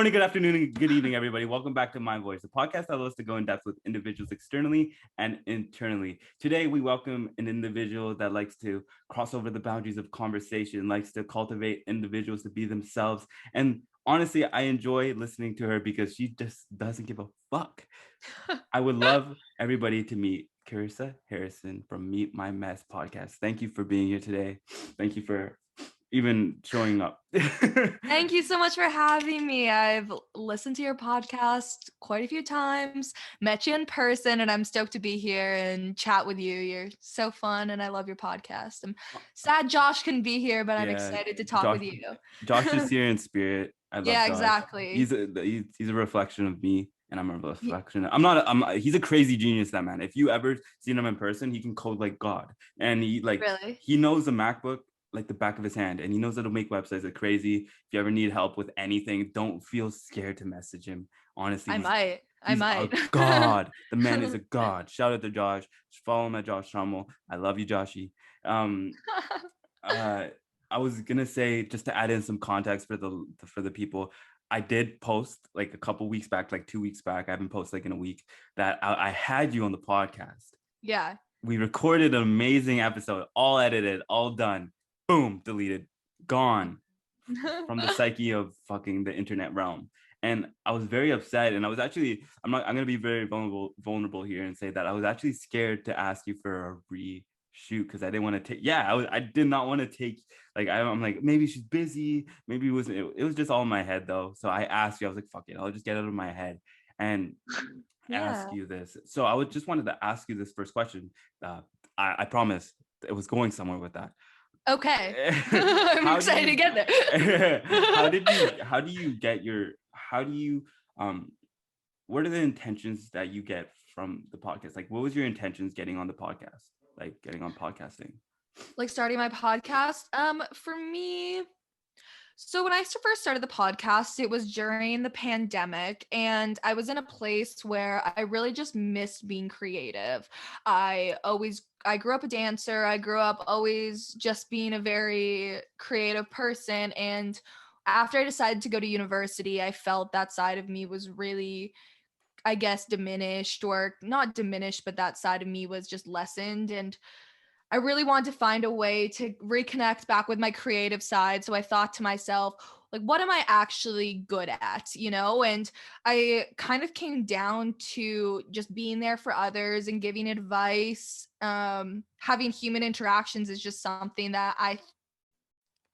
morning, good afternoon, and good evening, everybody. Welcome back to My Voice, the podcast that loves to go in depth with individuals externally and internally. Today, we welcome an individual that likes to cross over the boundaries of conversation, likes to cultivate individuals to be themselves. And honestly, I enjoy listening to her because she just doesn't give a fuck. I would love everybody to meet Carissa Harrison from MeetMyMess podcast. Thank you for being here today. Thank you for even showing up. Thank you so much for having me. I've listened to your podcast quite a few times, met you in person, and I'm stoked to be here and chat with you. You're so fun, and I love your podcast. I'm sad Josh couldn't be here, but I'm excited to talk with you. Josh is here in spirit. I love Josh. Exactly. He's a reflection of me, and I'm a reflection. He's a crazy genius, that man. If you ever seen him in person, he can code like God, and he knows the MacBook like the back of his hand, and he knows how to make websites like crazy. If you ever need help with anything, don't feel scared to message him. Honestly, I might. A god. The man is a god. Shout out to Josh. Follow him at Josh Trammell. I love you, Joshy. I was gonna say, just to add in some context for the people, I did post like a couple weeks back, like 2 weeks back. I haven't posted like in a week, that I had you on the podcast. Yeah. We recorded an amazing episode, all edited, all done. Boom, deleted, gone from the psyche of fucking the internet realm. And I was very upset. And I was actually, I'm gonna be very vulnerable here and say that I was actually scared to ask you for a reshoot because I didn't want to take. I did not want to take. Like I'm like, maybe she's busy. Maybe it was just all in my head though. So I asked you. I was like, fuck it, I'll just get it out of my head and ask you this. So I just wanted to ask you this first question. I promise it was going somewhere with that. Okay. I'm excited to get there. What are the intentions that you get from the podcast? Like, what was your intentions getting on the podcast? Like getting on podcasting? Like starting my podcast? For me, so when I first started the podcast, it was during the pandemic, and I was in a place where I really just missed being creative. I grew up a dancer. I grew up always just being a very creative person. And after I decided to go to university, I felt that side of me was really, I guess, diminished, or not diminished, but that side of me was just lessened. And I really wanted to find a way to reconnect back with my creative side. So I thought to myself, like, what am I actually good at, And I kind of came down to just being there for others and giving advice. Having human interactions is just something that I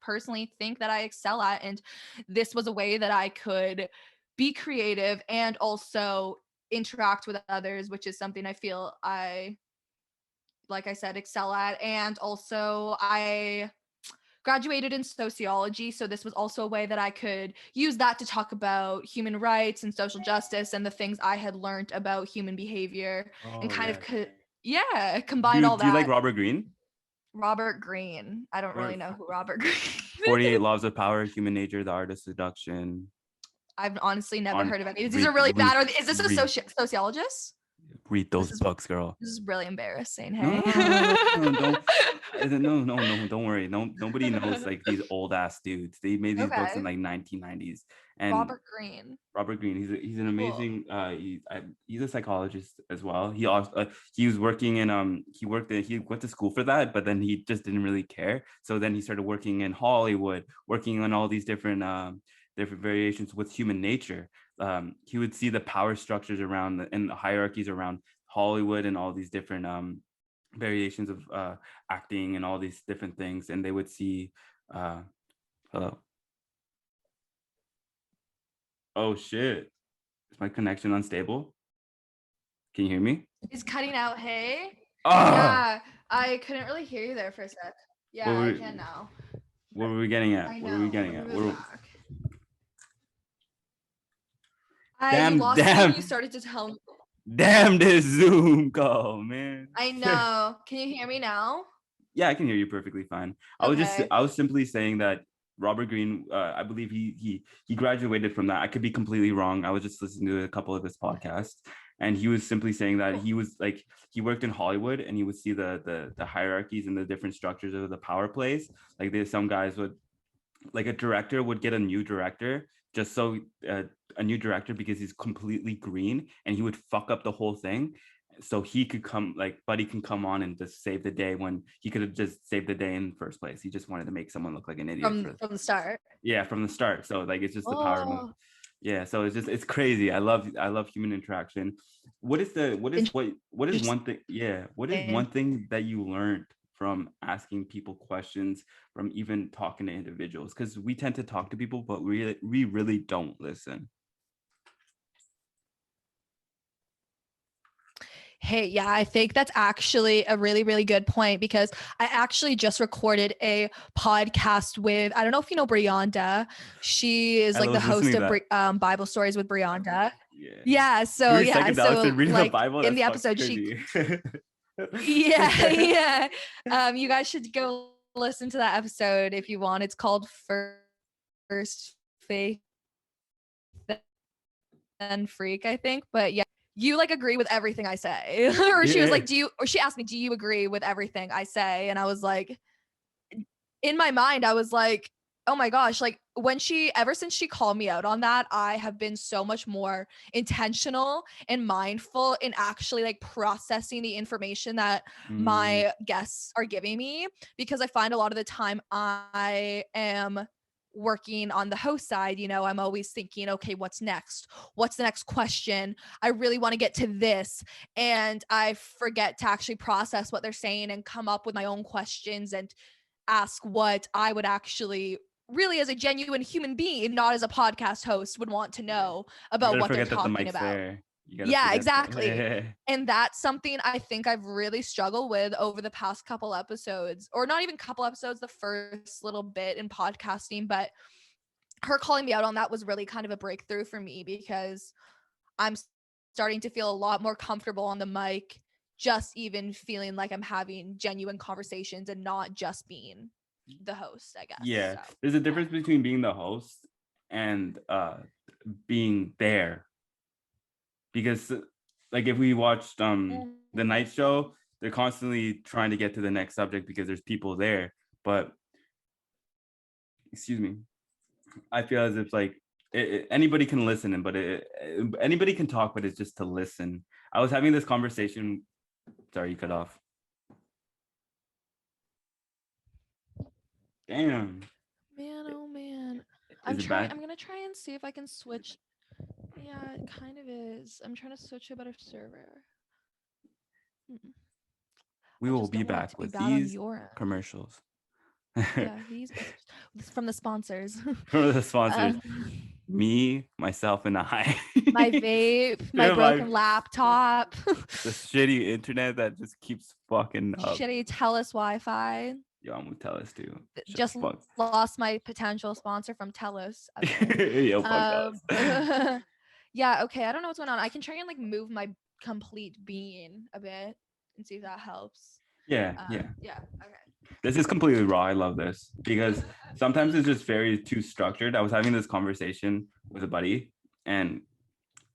personally think that I excel at. And this was a way that I could be creative and also interact with others, which is something I feel like I said, excel at. And also I graduated in sociology. So this was also a way that I could use that to talk about human rights and social justice and the things I had learned about human behavior and kind of combine all that. Do you like Robert Greene? Robert Greene. I don't really know who Robert Greene is. 48 Laws of Power, Human Nature, The Art of Seduction. I've honestly never heard of any. These are really bad. Is this a sociologist? Read those books, girl. This is really embarrassing. Hey, no, don't worry. Nobody knows like these old ass dudes. They made these books in like 1990s. And Robert Greene, he's an amazing. He's a psychologist as well. He also he went to school for that, but then he just didn't really care. So then he started working in Hollywood, working on all these different variations with human nature. He would see the power structures around and the hierarchies around Hollywood and all these different variations of acting and all these different things. And they would see, hello. Oh shit. Is my connection unstable? Can you hear me? It's cutting out. Hey. Yeah, I couldn't really hear you there for a sec. Yeah, I can now. What were we getting at? Damn. You started to tell me. Damn this Zoom call, man. I know. Can you hear me now? Yeah, I can hear you perfectly fine. Okay. I was simply saying that Robert Greene, I believe he graduated from that. I could be completely wrong. I was just listening to a couple of his podcasts, and he was simply saying that he was like, he worked in Hollywood and he would see the hierarchies and the different structures of the power plays. Like some guys would like a director would get a new director just so a new director because he's completely green and he would fuck up the whole thing so he could come like Buddy can come on and just save the day when he could have just saved the day in the first place. He just wanted to make someone look like an idiot from the start. yeah, from the start. So like it's just the power move. Oh, Yeah, so it's crazy. I love human interaction. What is one thing, yeah, what is interesting. one thing that you learned from asking people questions, from even talking to individuals? Because we tend to talk to people, but we really don't listen. Hey, yeah, I think that's actually a really, really good point because I actually just recorded a podcast with, I don't know if you know Brianda. She is I like the was host listening to of that. Bible Stories with Brianda. Yeah. Yeah, You so were yeah, psychedelics and so reading the like Bible? in That's the fucking episode she crazy. yeah, yeah. You guys should go listen to that episode if you want. It's called First Faith and Freak, I think. But yeah, you like agree with everything I say. Or she was Yeah. like, or she asked me, do you agree with everything I say? And I was like, in my mind, I was like, oh my gosh, like ever since she called me out on that, I have been so much more intentional and mindful in actually like processing the information that Mm, my guests are giving me, because I find a lot of the time I am working on the host side, I'm always thinking, okay, what's next? What's the next question? I really want to get to this. And I forget to actually process what they're saying and come up with my own questions and ask what I would actually really as a genuine human being, not as a podcast host, would want to yeah. know You about gotta what they're forget that the talking mic's about. there. You gotta Yeah, forget that. exactly. And that's something I think I've really struggled with over the past couple episodes, or not even couple episodes, the first little bit in podcasting. But her calling me out on that was really kind of a breakthrough for me because I'm starting to feel a lot more comfortable on the mic, just even feeling like I'm having genuine conversations and not just being the host, I guess. Yeah, So, there's a yeah. difference between being the host and being there. Because like if we watched the Mhm. night show, they're constantly trying to get to the next subject because there's people there. But excuse me, I feel as if like anybody can listen, but anybody can talk, but it's just to listen. I was having this conversation. Sorry, you cut off. Damn. Man, oh man. Is it bad? I'm gonna try and see if I can switch. Yeah, it kind of is. I'm trying to switch to a better server. Mm. We I will just be don't want it back to be with bad on these your end. commercials. Yeah, these from the sponsors. For the sponsors, um, me, myself, and I. my vape, my My broken laptop, the shitty internet that just keeps fucking up. shitty TELUS Wi-Fi. Yo, I'm gonna tell us too. Shut the Just fuck. lost my potential sponsor from TELUS. Okay. Yo, fuck Um, us. yeah. Okay. I don't know what's going on. I can try and like move my complete being a bit and see if that helps. Yeah, yeah. Yeah. This is completely raw. I love this because sometimes it's just very too structured. I was having this conversation with a buddy, and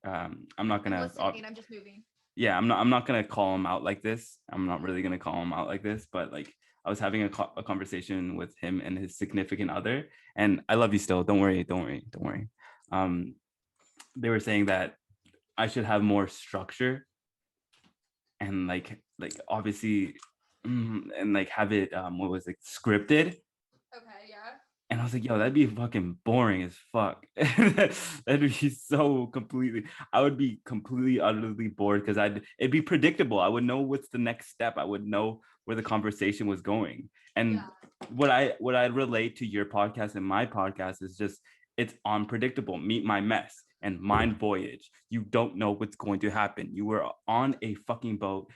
I'm not I'm gonna. listening. I'm just moving. Yeah, I'm not gonna call him out like this. I'm not really gonna call him out like this, but like I was having a conversation with him and his significant other, and I love you still. Don't worry, don't worry, don't worry. Um, they were saying that I should have more structure and like obviously and like have it what was it scripted. Okay. Yeah. And I was like, yo, that'd be fucking boring as fuck. That'd be so completely, I would be completely, utterly bored because it'd be predictable. I would know what's the next step. I would know where the conversation was going. And what I relate to your podcast and my podcast is just, it's unpredictable. Meet my mess and mind voyage. You don't know what's going to happen. You were on a fucking boat,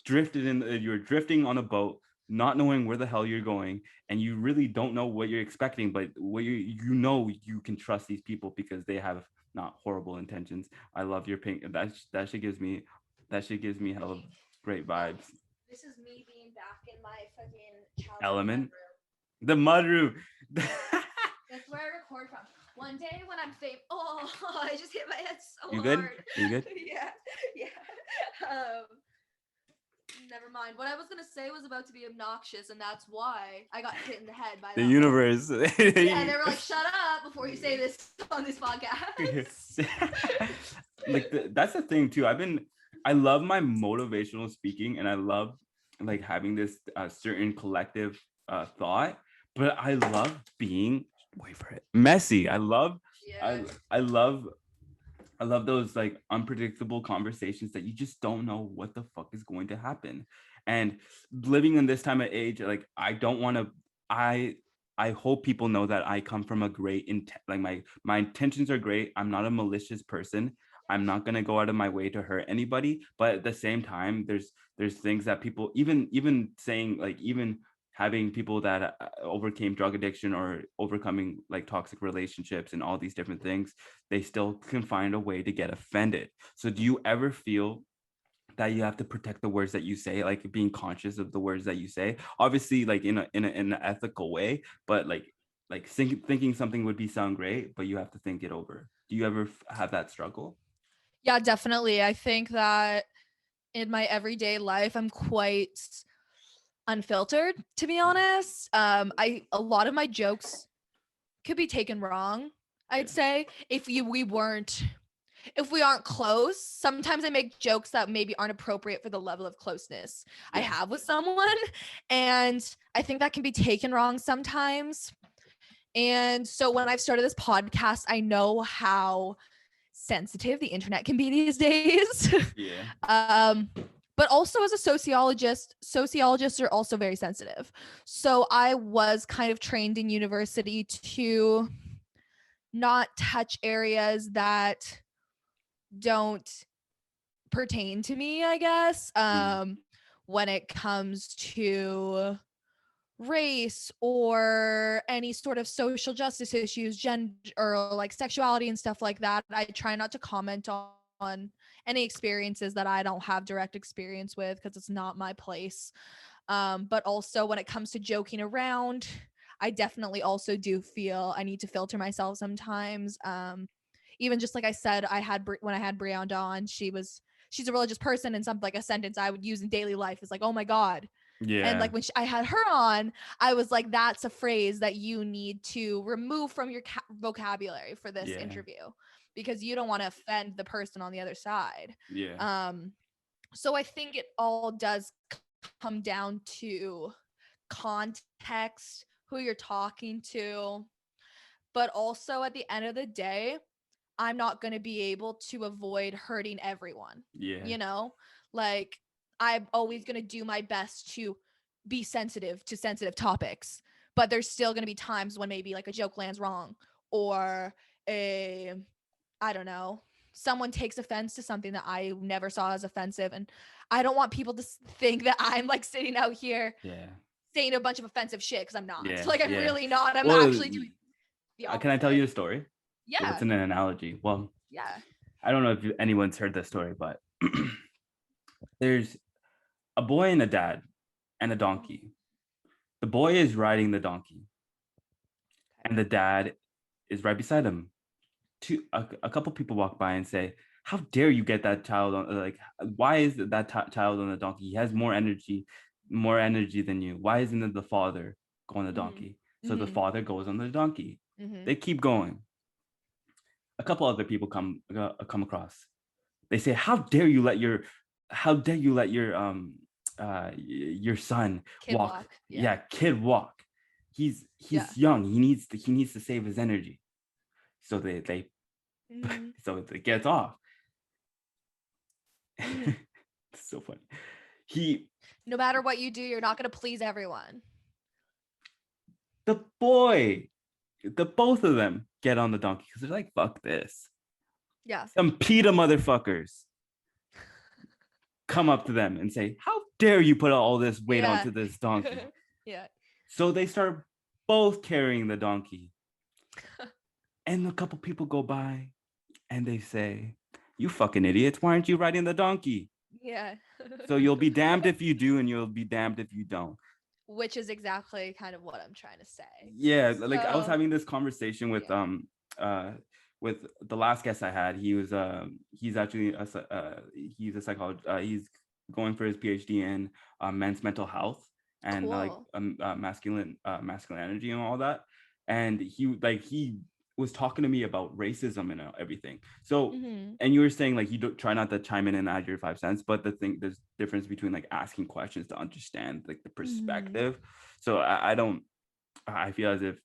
you're drifting on a boat, not knowing where the hell you're going, and you really don't know what you're expecting, but what you can trust these people because they have not horrible intentions. I love your pink. That shit gives me hella great vibes. This is me being back in my fucking childhood Element, bedroom. the mudroom. That's where I record from. One day when I'm famous. Oh, I just hit my head so You good? hard. Are you good? Yeah. Yeah. Never mind. What I was gonna say was about to be obnoxious, and that's why I got hit in the head by The that universe. Yeah, they were like, "Shut up before you say this on this podcast." Like that's the thing too. I love my motivational speaking, and I love like having this certain collective thought, but I love being wait for it messy. Yeah. I love I love those like unpredictable conversations that you just don't know what the fuck is going to happen. And living in this time of age, like I don't want to. I I hope people know that I come from a great intent. Like my intentions are great. I'm not a malicious person. I'm not gonna go out of my way to hurt anybody. But at the same time, there's things that people even saying like even having people that overcame drug addiction or overcoming like toxic relationships and all these different things, they still can find a way to get offended. So do you ever feel that you have to protect the words that you say, like being conscious of the words that you say, obviously like in an ethical way, but thinking something would be sound great, but you have to think it over. Do you ever have that struggle? Yeah, definitely. I think that in my everyday life, I'm quite unfiltered, to be honest. A lot of my jokes could be taken wrong. I'd say if we aren't close, sometimes I make jokes that maybe aren't appropriate for the level of closeness I have with someone. And I think that can be taken wrong sometimes. And so when I've started this podcast, I know how sensitive the internet can be these days. Yeah. But also as a sociologist, sociologists are also very sensitive. So I was kind of trained in university to not touch areas that don't pertain to me, I guess. When it comes to race or any sort of social justice issues, gender or like sexuality and stuff like that, I try not to comment on any experiences that I don't have direct experience with because it's not my place. But also when it comes to joking around, I definitely also do feel I need to filter myself sometimes. Even just like I said, when I had Brianna on, she's a religious person, and something like a sentence I would use in daily life is like, "Oh my God." Yeah. And like when I had her on, I was like, that's a phrase that you need to remove from your vocabulary for this interview because you don't want to offend the person on the other side. Yeah. So I think it all does come down to context, who you're talking to, but also at the end of the day, I'm not going to be able to avoid hurting everyone. Yeah. You know, like I'm always going to do my best to be sensitive to sensitive topics, but there's still going to be times when maybe like a joke lands wrong or I don't know, someone takes offense to something that I never saw as offensive. And I don't want people to think that I'm like sitting out here saying a bunch of offensive shit because I'm not. Like I'm really not. I'm actually doing the opposite. Can I tell you a story? Yeah. Well, it's an analogy. Well, yeah. I don't know if anyone's heard this story, but there's a boy and a dad and a donkey. The boy is riding the donkey, and the dad is right beside him. A couple people walk by and say, "How dare you get that child on? Like, why is that child on the donkey? He has more energy than you. Why isn't it the father go on the donkey?" So the father goes on the donkey. They keep going. A couple other people come across. They say, "How dare you let your your son Kid walk? Kid walk. He's young. He needs to save his energy." So they so it gets off. It's so funny. No matter what you do, you're not going to please everyone. The both of them get on the donkey because they're like, fuck this. Yeah. Some PETA motherfuckers come up to them and say, "How dare you put all this weight onto this donkey?" So they start both carrying the donkey. And a couple people go by and they say, "You fucking idiots, why aren't you riding the donkey?" Yeah. So you'll be damned if you do and you'll be damned if you don't. Which is exactly kind of what I'm trying to say. Yeah, like I was having this conversation with with the last guest I had. He's actually he's a psychologist. He's going for his PhD in men's mental health and Cool. masculine energy and all that. And he was talking to me about racism and everything. So, Mm-hmm. and you were saying like you don't try not to chime in and add your 5 cents, but there's difference between like asking questions to understand like the Mm-hmm. perspective. So I don't. I feel as if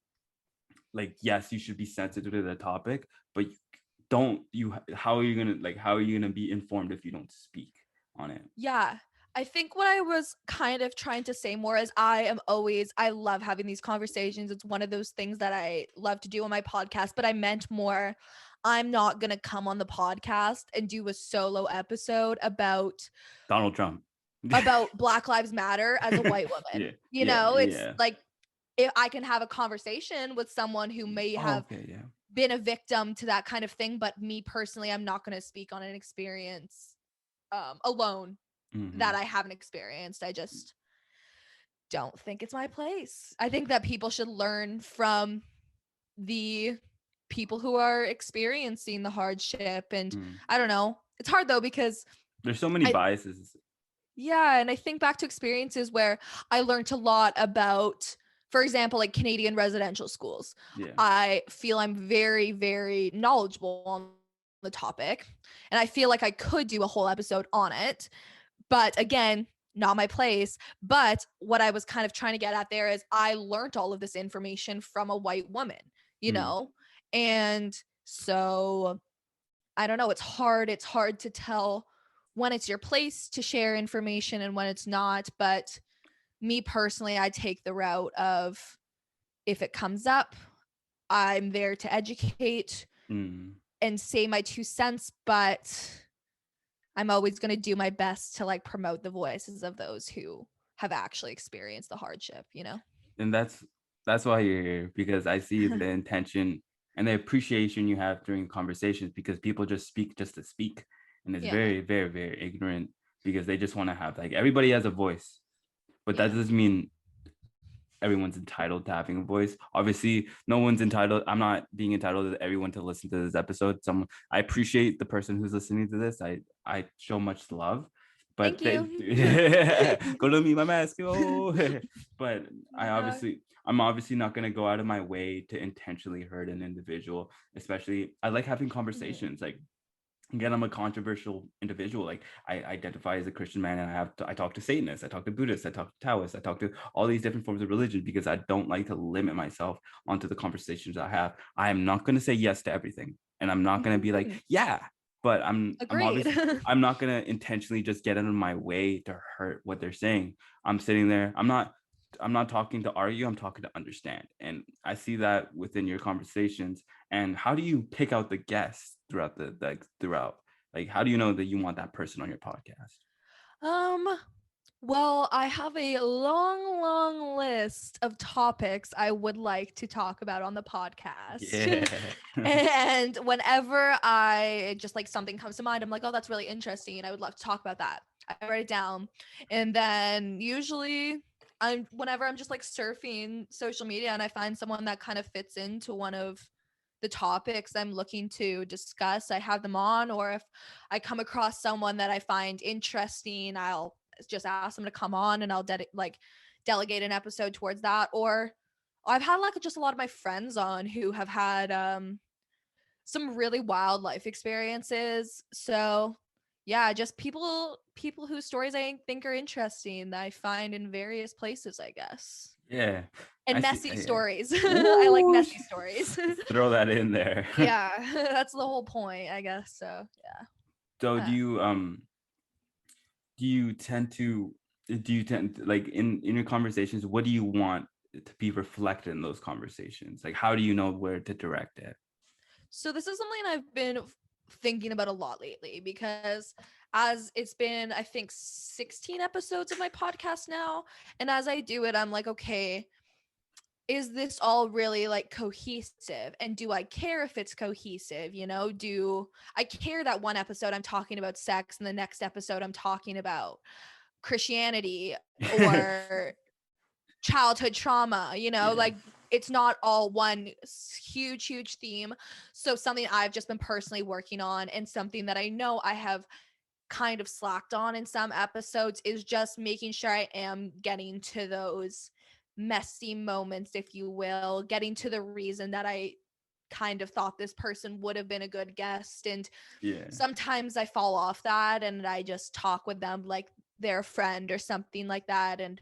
like yes, you should be sensitive to the topic, but don't you how are you gonna be informed if you don't speak on it? Yeah. I think what I was kind of trying to say more is I love having these conversations. It's one of those things that I love to do on my podcast, but I meant more, I'm not going to come on the podcast and do a solo episode Donald Trump. about Black Lives Matter as a white woman. Yeah, You yeah, know, it's yeah. like if I can have a conversation with someone who may Oh, have okay, yeah. been a victim to that kind of thing, but me personally, I'm not going to speak on an experience alone that Mm-hmm. I haven't experienced. I just don't think it's my place. I think that people should learn from the people who are experiencing the hardship. And Mm. I don't know. It's hard though, because There's so many I, biases. yeah, and I think back to experiences where I learned a lot about, for example, like Canadian residential schools. Yeah. I feel I'm very, very knowledgeable on the topic, and I feel like I could do a whole episode on it. But again, not my place. But what I was kind of trying to get at there is I learned all of this information from a white woman, you Mm. know? And so I don't know, it's hard. It's hard to tell when it's your place to share information and when it's not. But me personally, I take the route of if it comes up, I'm there to educate Mm. and say my 2 cents, but I'm always going to do my best to like promote the voices of those who have actually experienced the hardship, you know? And that's why you're here, because I see the intention and the appreciation you have during conversations, because people just speak just to speak, and it's Yeah. very, very, very ignorant because they just want to have like everybody has a voice, but that Yeah. doesn't mean everyone's entitled to having a voice. Obviously, no one's entitled. I'm not being entitled to everyone to listen to this episode. Some I appreciate the person who's listening to this. I show much love, but Thank they you. go to MeetMyMess. Oh, but Yeah. I'm obviously not gonna go out of my way to intentionally hurt an individual. Especially, I like having Mhm. conversations. Like again, I'm a controversial individual. Like I identify as a Christian man, and I talk to Satanists, I talk to Buddhists, I talk to Taoists, I talk to all these different forms of religion because I don't like to limit myself onto the conversations I have. I am not going to say yes to everything, and I'm not going to be like Mhm. yeah, but I'm Agreed. obviously I'm not going to intentionally just get out of my way to hurt what they're saying. I'm sitting there. I'm not talking to argue. I'm talking to understand, and I see that within your conversations. And how do you pick out the guests throughout throughout? Like, how do you know that you want that person on your podcast? Um, well, I have a long, long list of topics I would like to talk about on the podcast. Yeah. And whenever I just like something comes to mind, I'm like, oh, that's really interesting. And I would love to talk about that. I write it down. And then usually whenever I'm just like surfing social media and I find someone that kind of fits into one of the topics I'm looking to discuss, I have them on. Or if I come across someone that I find interesting, I'll just ask them to come on and I'll delegate an episode towards that. Or I've had like just a lot of my friends on who have had some really wild life experiences. So yeah, just people whose stories I think are interesting that I find in various places, I guess. Yeah. I And see. messy Yeah. stories. I like Ooh, messy stories. throw that in there. Yeah, that's the whole point, I guess. So So yeah. do you tend to like in your conversations, what do you want to be reflected in those conversations? Like how do you know where to direct it? So this is something I've been thinking about a lot lately, because as it's been, I think, 16 episodes of my podcast now, and as I do it, I'm like, okay, is this all really like cohesive? And do I care if it's cohesive? You know, do I care that one episode I'm talking about sex and the next episode I'm talking about Christianity or childhood trauma, you know, Yeah. like it's not all one huge, huge theme. So something I've just been personally working on, and something that I know I have kind of slacked on in some episodes is just making sure I am getting to those messy moments, if you will, getting to the reason that I kind of thought this person would have been a good guest. And Yeah. sometimes I fall off that and I just talk with them like they're a friend or something like that. And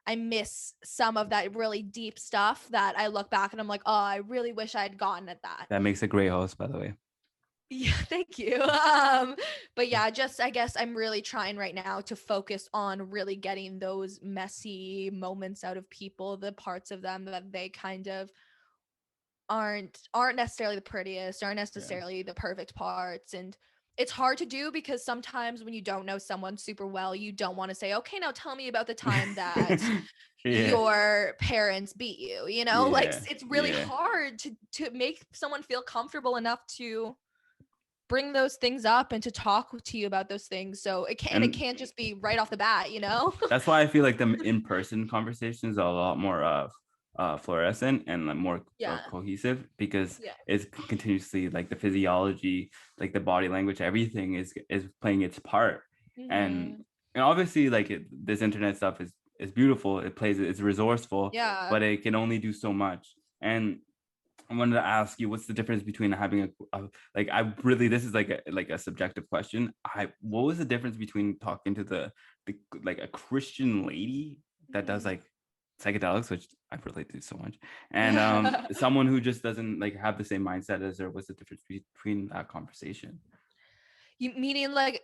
I miss some of that really deep stuff that I look back and I'm like, oh, I really wish I had gotten at that. That makes a great host, by the way. Yeah, thank you. But yeah, just I guess I'm really trying right now to focus on really getting those messy moments out of people, the parts of them that they kind of aren't necessarily the prettiest, aren't necessarily the perfect parts. And it's hard to do because sometimes when you don't know someone super well, you don't want to say, okay, now tell me about the time that Yeah. your parents beat you, you know? Like Yeah. it's really Yeah. hard to make someone feel comfortable enough to bring those things up and to talk to you about those things. So it can't just be right off the bat, you know? That's why I feel like the in-person conversations are a lot more fluorescent and like more Yeah. cohesive, because Yeah. it's continuously like the physiology, like the body language, everything is playing its part. and Mhm. and obviously like this internet stuff is beautiful, it's resourceful, Yeah. but it can only do so much. And I wanted to ask you, what's the difference between having like, I really, this is like a subjective question. What was the difference between talking to the like a Christian lady that does like psychedelics, which I relate to so much, and someone who just doesn't like have the same mindset as her? What's the difference between that conversation? You meaning like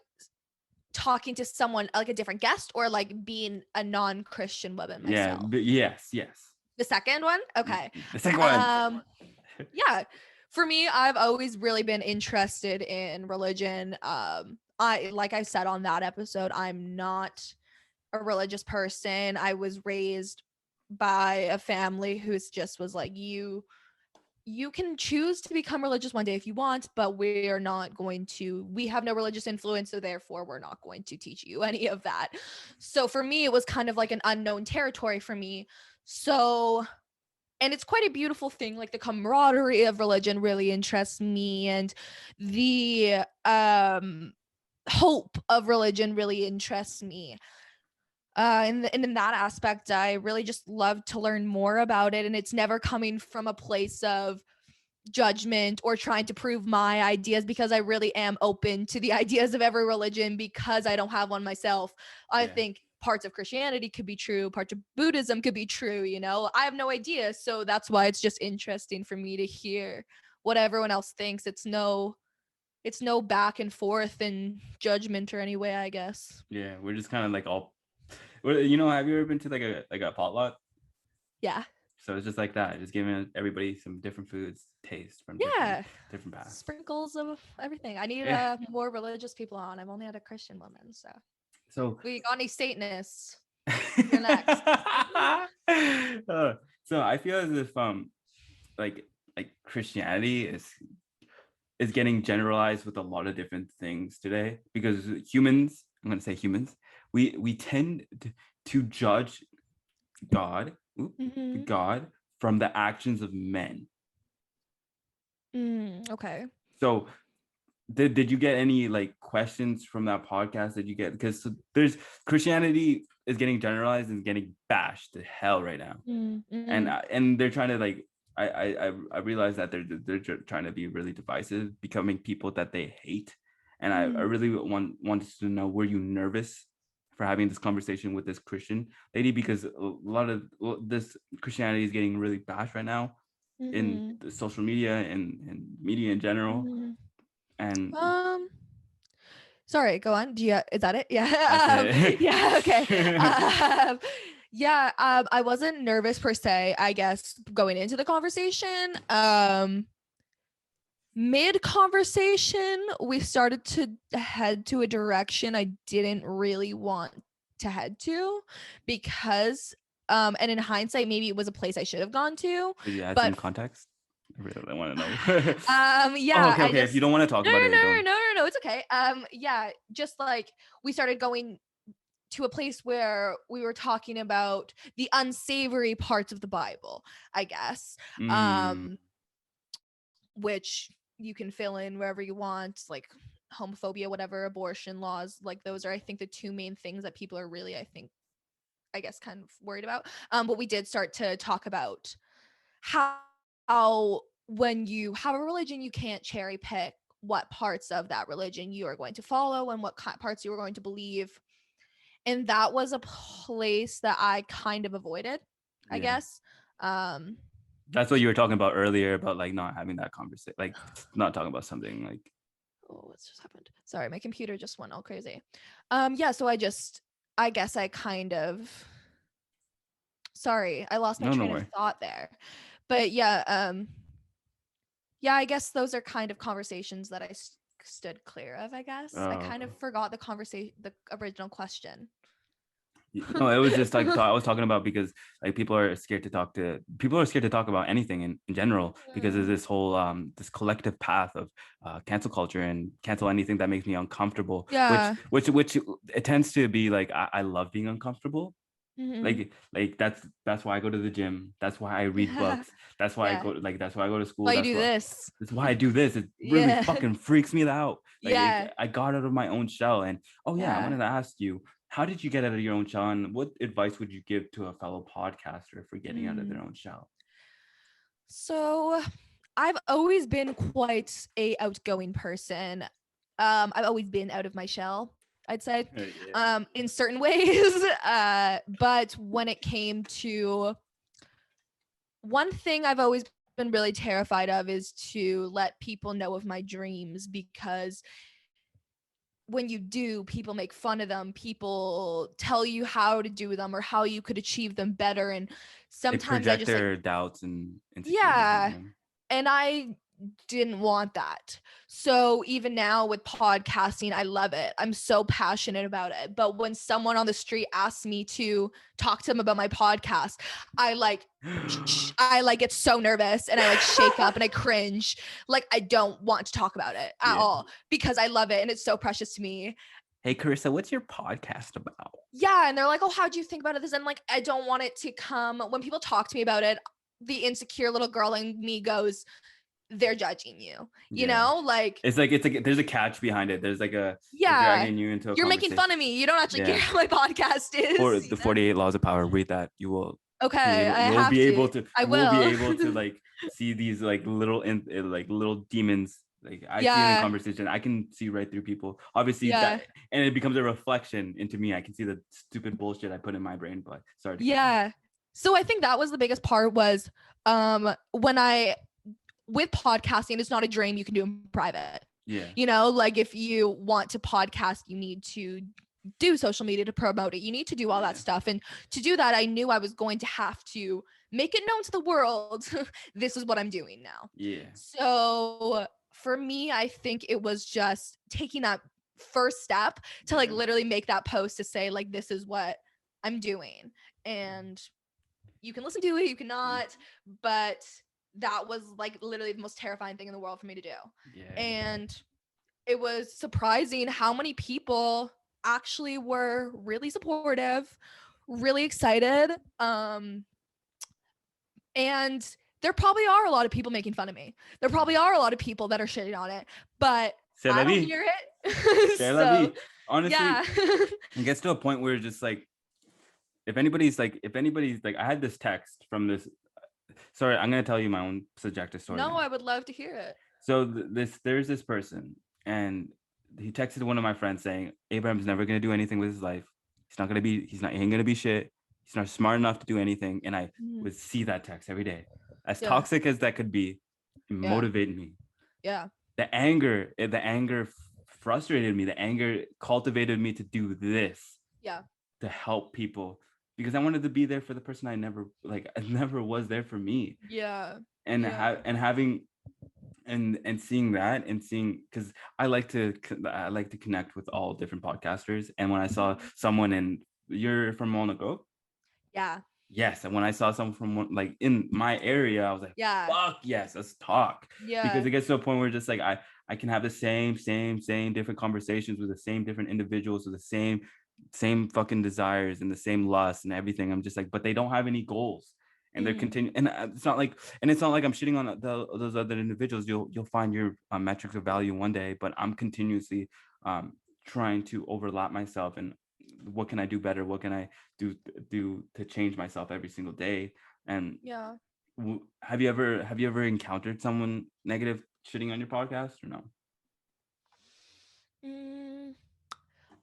talking to someone like a different guest or like being a non-Christian woman Yeah, myself? but yes. The second one? Okay. The second one. Yeah. For me, I've always really been interested in religion. I like I said on that episode, I'm not a religious person. I was raised by a family who's just was like, you can choose to become religious one day if you want, but we have no religious influence, so therefore we're not going to teach you any of that. So for me, it was kind of like an unknown territory for me. So, and it's quite a beautiful thing. Like the camaraderie of religion really interests me, and the hope of religion really interests me. And in that aspect, I really just love to learn more about it. And it's never coming from a place of judgment or trying to prove my ideas, because I really am open to the ideas of every religion because I don't have one myself. I think parts of Christianity could be true, parts of Buddhism could be true, you know? I have no idea. So that's why it's just interesting for me to hear what everyone else thinks. It's no back and forth and judgment or any way, I guess. Yeah, we're just kind of like all, have you ever been to like a potluck? Yeah. So it's just like that, just giving everybody some different foods taste from Yeah. different paths. Sprinkles of everything. I need more religious people on. I've only had a Christian woman, so. So We got any Satanists? You're next. So I feel as if like Christianity is getting generalized with a lot of different things today, because humans, I'm going to say humans, we tend to judge God, God from the actions of men. Okay. So did you get any like questions from that podcast? Did you get, because there's Christianity is getting generalized and getting bashed to hell right now, and they're trying to like, I realize that they're trying to be really divisive, becoming people that they hate. And I really wanted to know, were you nervous for having this conversation with this Christian lady? Because a lot of this Christianity is getting really bashed right now in the social media and media in general. And Sorry, go on. Is that it? Yeah. that's it. Yeah, okay. Yeah, I wasn't nervous per se, I guess, going into the conversation. Mid conversation, we started to head to a direction I didn't really want to head to, because and in hindsight, maybe it was a place I should have gone to. Could you add some But context? I really want to know. yeah, okay. If you don't want to talk about it, don't. no, it's okay. Yeah, just like we started going to a place where we were talking about the unsavory parts of the Bible, I guess. Which you can fill in wherever you want, like homophobia, whatever, abortion laws. Like those are, I think, the two main things that people are really, I guess, kind of worried about. But we did start to talk about how when you have a religion, you can't cherry pick what parts of that religion you are going to follow and what parts you are going to believe. And that was a place that I kind of avoided, I Yeah. guess. Um, That's what you were talking about earlier about like not having that conversation, like not talking about something like. oh, what's just happened? Sorry, my computer just went all crazy. Yeah, so I guess I kind of, sorry, I lost my No, no train of worry. thought there. But yeah, I guess those are kind of conversations that I stood clear of, I guess. I kind Okay. of forgot the original question. No, it was just like I was talking about because like people are scared to talk about anything in general because there's this whole this collective path of cancel culture and cancel anything that makes me uncomfortable, which Yeah. which it tends to be like I love being uncomfortable. Mm-hmm. Like that's why I go to the gym. That's why I read Yeah. books. That's why I Yeah. go like that's why I go to school. Why you do this? That's why I do this. It really Yeah. fucking freaks me out. Like Yeah. I got out of my own shell. And oh yeah, I Yeah. wanted to ask you, how did you get out of your own shell? And what advice would you give to a fellow podcaster for getting out of their Mm. own shell? So I've always been quite a outgoing person. I've always been out of my shell, I'd say, Yeah. in certain ways. But when it came to one thing I've always been really terrified of is to let people know of my dreams, because when you do, people make fun of them, people tell you how to do them or how you could achieve them better, and They sometimes I project just like, their doubts and insecurities on yeah, you. and I didn't want that. So even now with podcasting, I love it. I'm so passionate about it. But when someone on the street asks me to talk to them about my podcast, I like I like get so nervous and I like shake up and I cringe. Like I don't want to talk about it at Yeah. all because I love it and it's so precious to me. Hey Carissa, what's your podcast about? Yeah, and they're like, "Oh, how'd you think about it?" This, and like, I don't want it to come when people talk to me about it. The insecure little girl in me goes, "They're judging you," you Yeah. know, like, It's like there's a catch behind it. There's like they're yeah, dragging you into a you're making conversation. fun of me. You don't actually care Yeah. how my podcast For is. the 48 laws of power, read that. You will be Okay, able I have to. I you will be will. able to like see these like little demons. Like I see it in Yeah, conversation. I can see right through people. Obviously yeah, that, and it becomes a reflection into me. I can see the stupid bullshit I put in my brain, but sorry to cut you. yeah. So I think that was the biggest part was when I with podcasting, it's not a dream you can do in private. Yeah. You know, like if you want to podcast, you need to do social media to promote it. You need to do all that Yeah. stuff. And to do that, I knew I was going to have to make it known to the world. This is what I'm doing now. Yeah. So for me, I think it was just taking that first step to like Yeah. literally make that post to say, like, this is what I'm doing. And you can listen to it, you cannot, but that was like literally the most terrifying thing in the world for me to do. Yeah. And it was surprising how many people actually were really supportive, really excited. And there probably are a lot of people making fun of me. There probably are a lot of people that are shitting on it, but C'est la I don't vie. hear it. C'est la So vie. Honestly, yeah. it gets to a point where just like if anybody's like I had this text from this. Sorry, I'm gonna tell you my own subjective story. No, now. I would love to hear it. So there's this person, and he texted one of my friends saying Abraham's never gonna do anything with his life. He ain't gonna be shit. He's not smart enough to do anything. And I would see that text every day. As Yeah. toxic as that could be, it motivated me. Yeah. The anger frustrated me. The anger cultivated me to do this. Yeah. To help people because I wanted to be there for the person I never was there for me. Yeah. And Yeah. having and seeing that and seeing because I like to connect with all different podcasters. And when I saw someone you're from Monaco. Yeah. Yes, and when I saw someone from like in my area, I was like, Yeah. fuck yes, let's talk. Yeah. Because it gets to a point where just like I can have the same different conversations with the same different individuals with the same fucking desires and the same lusts and everything. I'm just like, but they don't have any goals. and they're continuing. And it's not like I'm shitting on those other individuals. You'll find your metrics of value one day, but I'm continuously trying to overlap myself, and what can I do better? What can I do to change myself every single day? And Yeah. have you ever encountered someone negative shitting on your podcast or no?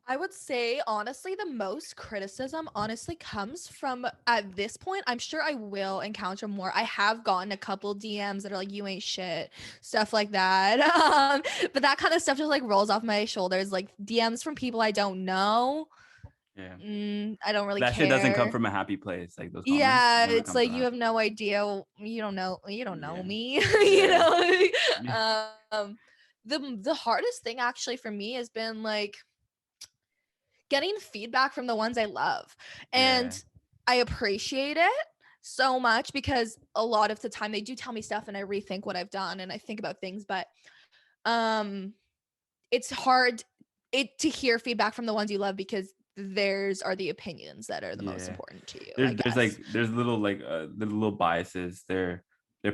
I would say, honestly, the most criticism honestly comes from, at this point, I'm sure I will encounter more. I have gotten a couple DMs that are like, you ain't shit, stuff like that. But that kind of stuff just like rolls off my shoulders, like DMs from people I don't know. Yeah, I don't really that shit doesn't come care. from a happy place. Like those comments Yeah, never it's come from like you that. have no idea. You don't know Yeah, me. yeah, The hardest thing actually for me has been like getting feedback from the ones I love. yeah, And I appreciate it so much because a lot of the time they do tell me stuff and I rethink what I've done and I think about things, but um it's hard to hear feedback from the ones you love because theirs are the opinions that are the most yeah. important to you, I There's guess. like the little biases. They're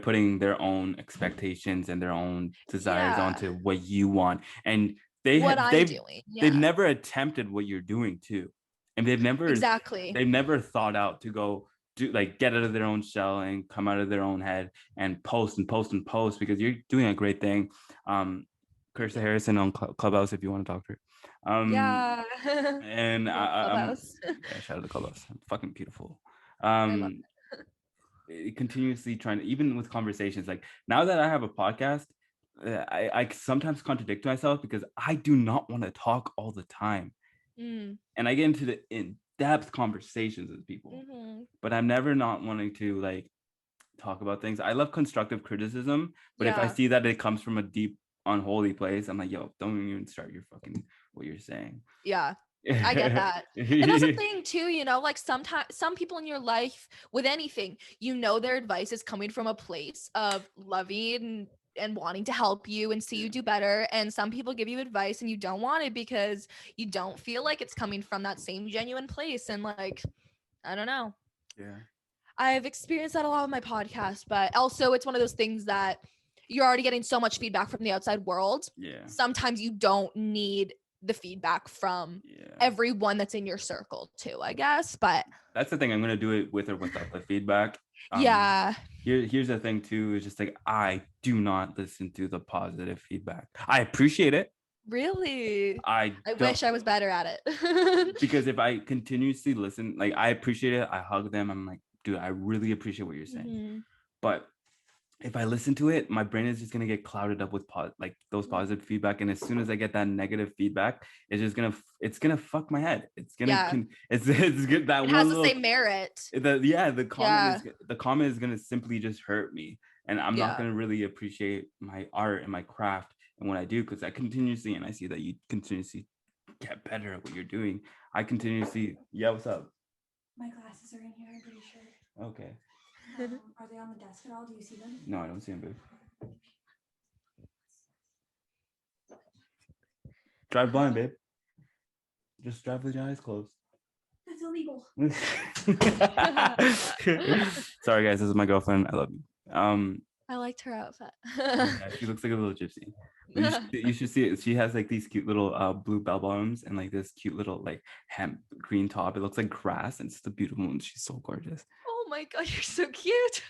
putting their own expectations and their own desires Yeah. onto what you want, and What I'm they've doing. they've Yeah. never attempted what you're doing too, and Exactly. they've never thought out to go do, like, get out of their own shell and come out of their own head and post and post and post, because you're doing a great thing. Kirsta Harrison on Clubhouse if you want to talk to her. Yeah. And Love I'm Clubhouse. yeah, shout out to Clubhouse. Fucking beautiful. I love Continuously trying to, even with conversations, like now that I have a podcast, I sometimes contradict myself because I do not want to talk all the time, it. and I get into the in-depth conversations with people, Mm-hmm. but I'm never not wanting to like talk about things. I love constructive criticism, but if I Yeah. see that it comes from a deep unholy place, I'm like, yo, don't even start your fucking what you're saying. Yeah. I get that. And that's the thing too, like sometimes some people in your life with anything, their advice is coming from a place of loving and wanting to help you and see you do better. And some people give you advice and you don't want it because you don't feel like it's coming from that same genuine place. And like, I don't know. Yeah. I've experienced that a lot with my podcast, but also it's one of those things that you're already getting so much feedback from the outside world. Yeah. Sometimes you don't need the feedback from everyone that's in your circle too, I guess. But that's the thing. I'm gonna do it with or without the feedback. Yeah. Here's the thing too, is just like, I do not listen to the positive feedback. I appreciate it. Really? I wish I was better at it. Because if I continuously listen, like, I appreciate it, I hug them, I'm like, dude, I really appreciate what you're saying. Mhm. But if I listen to it, my brain is just gonna get clouded up with like those positive feedback, and as soon as I get that negative feedback, it's gonna fuck my head. It's gonna it's good that It one has little the same merit. the comment is gonna simply just hurt me, and I'm not Yeah. gonna really appreciate my art and my craft and what I do, because I continuously, and I see that you continuously get better at what you're doing. I continuously, what's up? My glasses are in here, I'm pretty sure. Okay. Are they on the desk at all? Do you see them? No, I don't see them, babe. Drive blind, babe. Just drive with your eyes closed. That's illegal. Sorry, guys. This is my girlfriend. I love you. I liked her outfit. Yeah, she looks like a little gypsy. You should see it. She has like these cute little blue bell bottoms and like this cute little like hemp green top. It looks like grass, and it's the beautiful one. She's so gorgeous. Oh my god, you're so cute.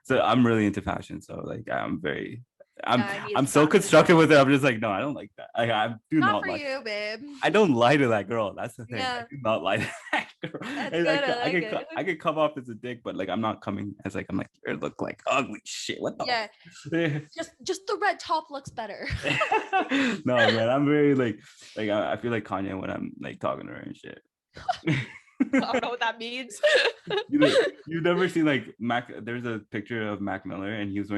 So I'm really into fashion. So like I'm Yeah, so constructive with it. I'm just like, no, I don't like that. I do Not not for like. you, babe. I don't lie to that girl. That's the thing. Yeah. I do not lie to that girl. That's And good. I like it. I could come off as a dick, but like I'm not coming as like, I'm like, you look like ugly shit. What the? Yeah. Just the red top looks better. No, man. I'm very like I feel like Kanye when I'm like talking to her and shit. I don't know what that means. You've never seen like Mac. There's a picture of Mac Miller, and he's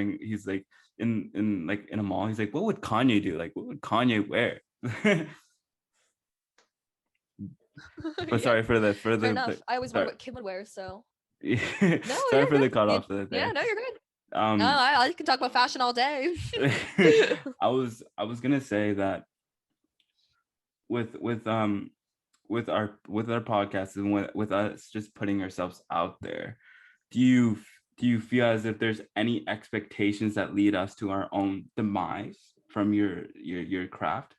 like in like in a mall. He's like, what would Kanye do? Like, what would Kanye wear? But sorry for the Fair enough. I always wonder what Kim would wear. So sorry for the cutoff of the thing. Yeah, no, you're good. No, I can talk about fashion all day. I was gonna say that with with our podcast and with us just putting ourselves out there, do you feel as if there's any expectations that lead us to our own demise from your craft?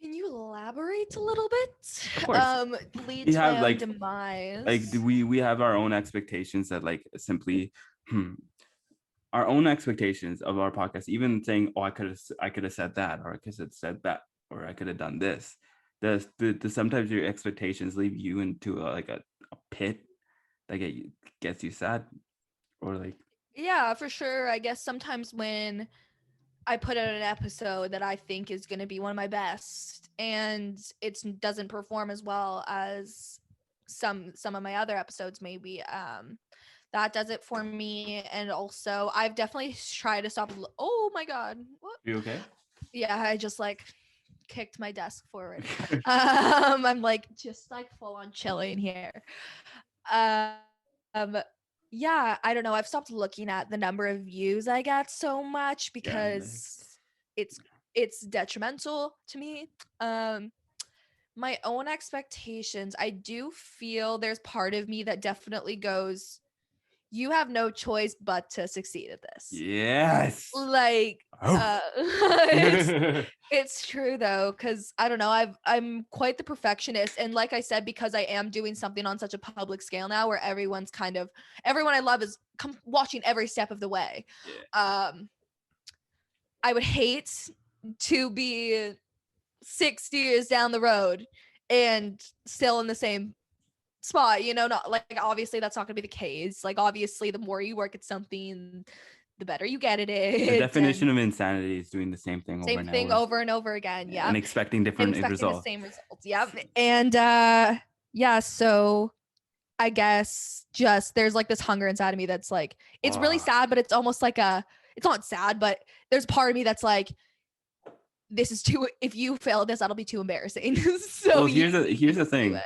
Can you elaborate a little bit? Of course. Lead We to my have own like demise. do we have our own expectations that like simply our own expectations of our podcast, even saying, oh, I could have said that, or I could have said that, or I could have done this. Does sometimes your expectations leave you into a pit that gets you sad, or like? Yeah, for sure. I guess sometimes when I put out an episode that I think is going to be one of my best and it doesn't perform as well as some of my other episodes maybe, that does it for me. And also I've definitely tried to stop. Oh my God. What? You okay? Yeah, I just like kicked my desk forward. I'm like just like full on chilling here. Um yeah, I don't know. I've stopped looking at the number of views I get so much because it's detrimental to me. My own expectations, I do feel there's part of me that definitely goes, you have no choice but to succeed at this. Yes. Like it's true though, because I don't know, I'm quite the perfectionist, and like I said, because I am doing something on such a public scale now where everyone I love is watching every step of the way. Yeah. I would hate to be 6 years down the road and still in the same spot, not like, obviously that's not gonna be the case. Like obviously the more you work at something, the better you get at it. The definition of insanity is doing the same thing over and over again. Yeah. And expecting different results. The same results. Yep. And yeah, so I guess just there's like this hunger inside of me that's like, it's really sad, but it's almost like it's not sad, but there's part of me that's like, this is too, if you fail at this, that'll be too embarrassing. So well, here's the thing.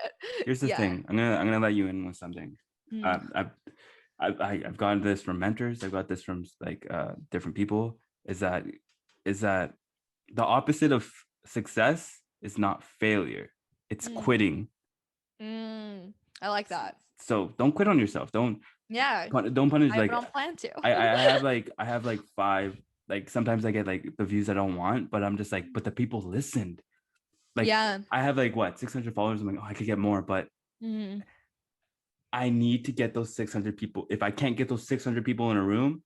Here's the Yeah. thing. I'm gonna let you in with something. Mm. I've gotten this from mentors. I've got this from like different people. Is that the opposite of success is not failure. It's quitting. I like that. So don't quit on yourself. Don't punish. I don't plan to. I have like 5. Like sometimes I get like the views I don't want, but I'm just like, but the people listened. Like I have like 600 followers. I'm like, oh, I could get more, but I need to get those 600 people. If I can't get those 600 people in a room,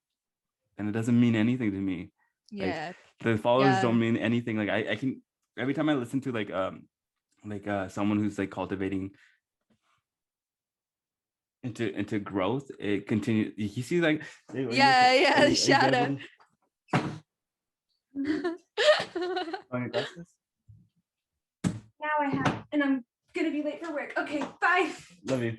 then it doesn't mean anything to me. Yeah. Like, the followers don't mean anything. Like I can, every time I listen to like someone who's like cultivating into growth, it continues. You see, like shadow. Now I have, and I'm gonna be late for work. Okay, bye. Love you.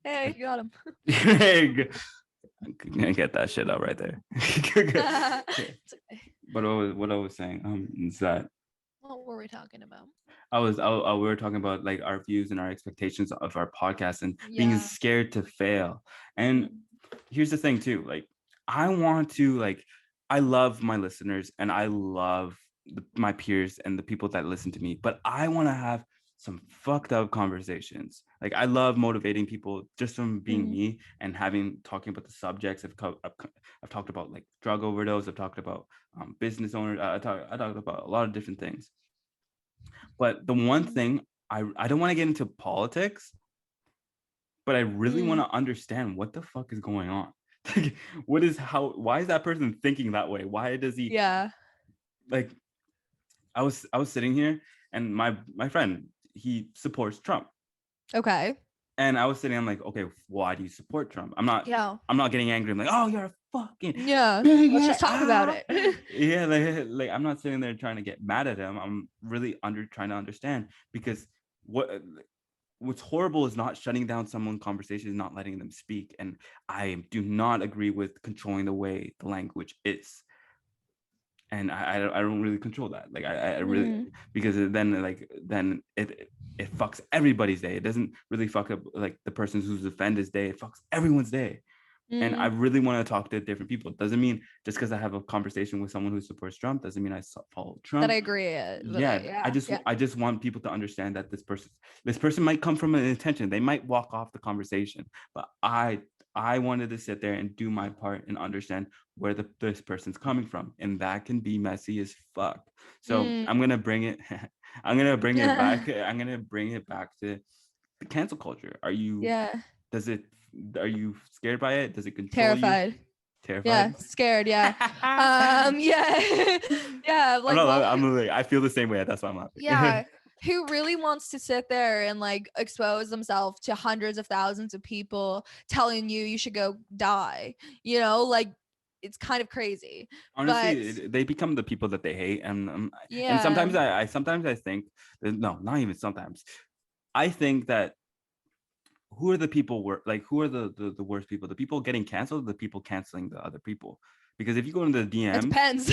Hey, you got him. I'm gonna get that shit out right there. But what I was saying is that, what were we talking about? we were talking about like our views and our expectations of our podcast and being scared to fail. And here's the thing too, like I love my listeners and I love my peers and the people that listen to me, but I want to have some fucked up conversations. Like I love motivating people just from being me and talking about the subjects. I've talked about like drug overdose. I've talked about business owners. I talked about a lot of different things. But the one thing, I don't want to get into politics, but I really want to understand what the fuck is going on. Like, why is that person thinking that way? Why does he? Yeah. Like, I was sitting here and my friend, he supports Trump. Okay. And I was sitting, I'm like, okay, why do you support Trump? I'm not getting angry. I'm like, oh, you're a fucking let's just talk about it. Yeah, like I'm not sitting there trying to get mad at him. I'm really trying to understand, because what's horrible is not shutting down someone's conversation, not letting them speak. And I do not agree with controlling the way the language is. And I don't really control that. Like I really, because then it fucks everybody's day. It doesn't really fuck up like the person who's offended's day. It fucks everyone's day. And I really want to talk to different people. It doesn't mean just because I have a conversation with someone who supports Trump doesn't mean I follow Trump. That I agree. I just want people to understand that this person might come from an intention. They might walk off the conversation, but I wanted to sit there and do my part and understand where this person's coming from, and that can be messy as fuck. So I'm gonna bring it. I'm gonna bring it back. I'm gonna bring it back to the cancel culture. Are you? Yeah. Are you scared by it? Does it control Terrified. you? Terrified? Yeah, scared. Yeah. Yeah. Yeah. Like, I feel the same way. That's why I'm laughing. Yeah. Who really wants to sit there and like expose themselves to hundreds of thousands of people telling you should go die? You know, like it's kind of crazy. Honestly, but they become the people that they hate, and yeah. sometimes I think no, not even sometimes. I think that who are the people who are the worst people? The people getting canceled, the people canceling the other people. Because if you go into the DMs, it depends.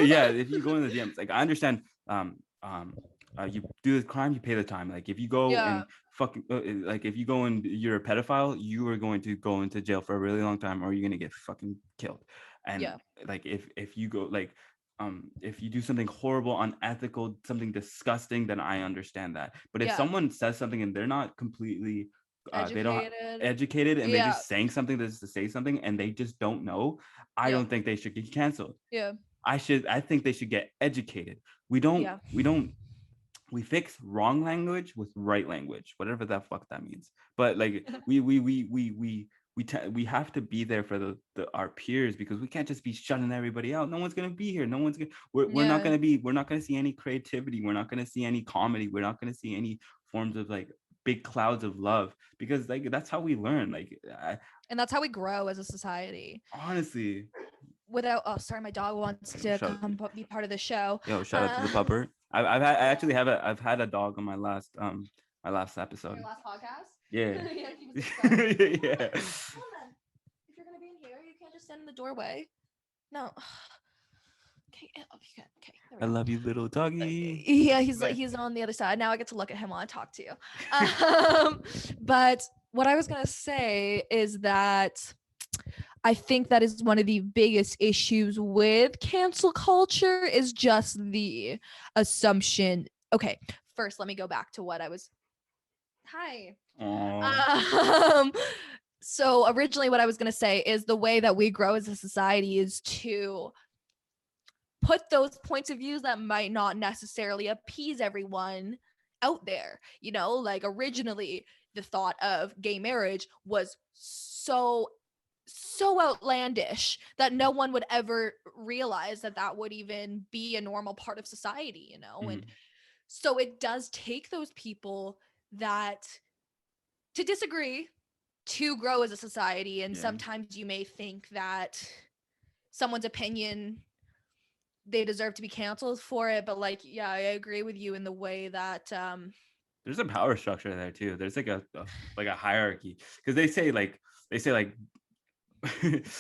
yeah, if you go into the DMs, like I understand, you do the crime, you pay the time. Like if you go and fucking like if you go and you're a pedophile, you are going to go into jail for a really long time, or you're gonna get fucking killed. And like if you go like if you do something horrible, unethical, something disgusting, then I understand that. But if someone says something and they're not completely they don't educated and they're just saying something just to say something and they just don't know, I don't think they should get canceled. I think they should get educated. We fix wrong language with right language, whatever the fuck that means. But like we have to be there for our peers, because we can't just be shutting everybody out. No one's gonna be here. No one's gonna. We're not gonna see any creativity. We're not gonna see any comedy. We're not gonna see any forms of like big clouds of love, because like that's how we learn. Like, and that's how we grow as a society. Honestly. Sorry, my dog wants to come be part of the show. Yo, shout out to the pupper. I've had a dog on my last episode. Your last podcast? Yeah. Yeah, he was excited. Yeah. Come on, then. If you're gonna be in here, you can't just stand in the doorway. No. Okay. Okay. I love you, little doggy. Yeah, he's on the other side. Now I get to look at him while I talk to you. But what I was gonna say is that I think that is one of the biggest issues with cancel culture, is just the assumption. Okay, first let me go back to what I was. Hi. So originally what I was going to say is the way that we grow as a society is to put those points of views that might not necessarily appease everyone out there. You know, like originally the thought of gay marriage was so outlandish that no one would ever realize that would even be a normal part of society, you know? And so it does take those people that to disagree to grow as a society. And sometimes you may think that someone's opinion, they deserve to be canceled for it. But like, yeah, I agree with you in the way that there's a power structure there too. There's like a hierarchy, because they say like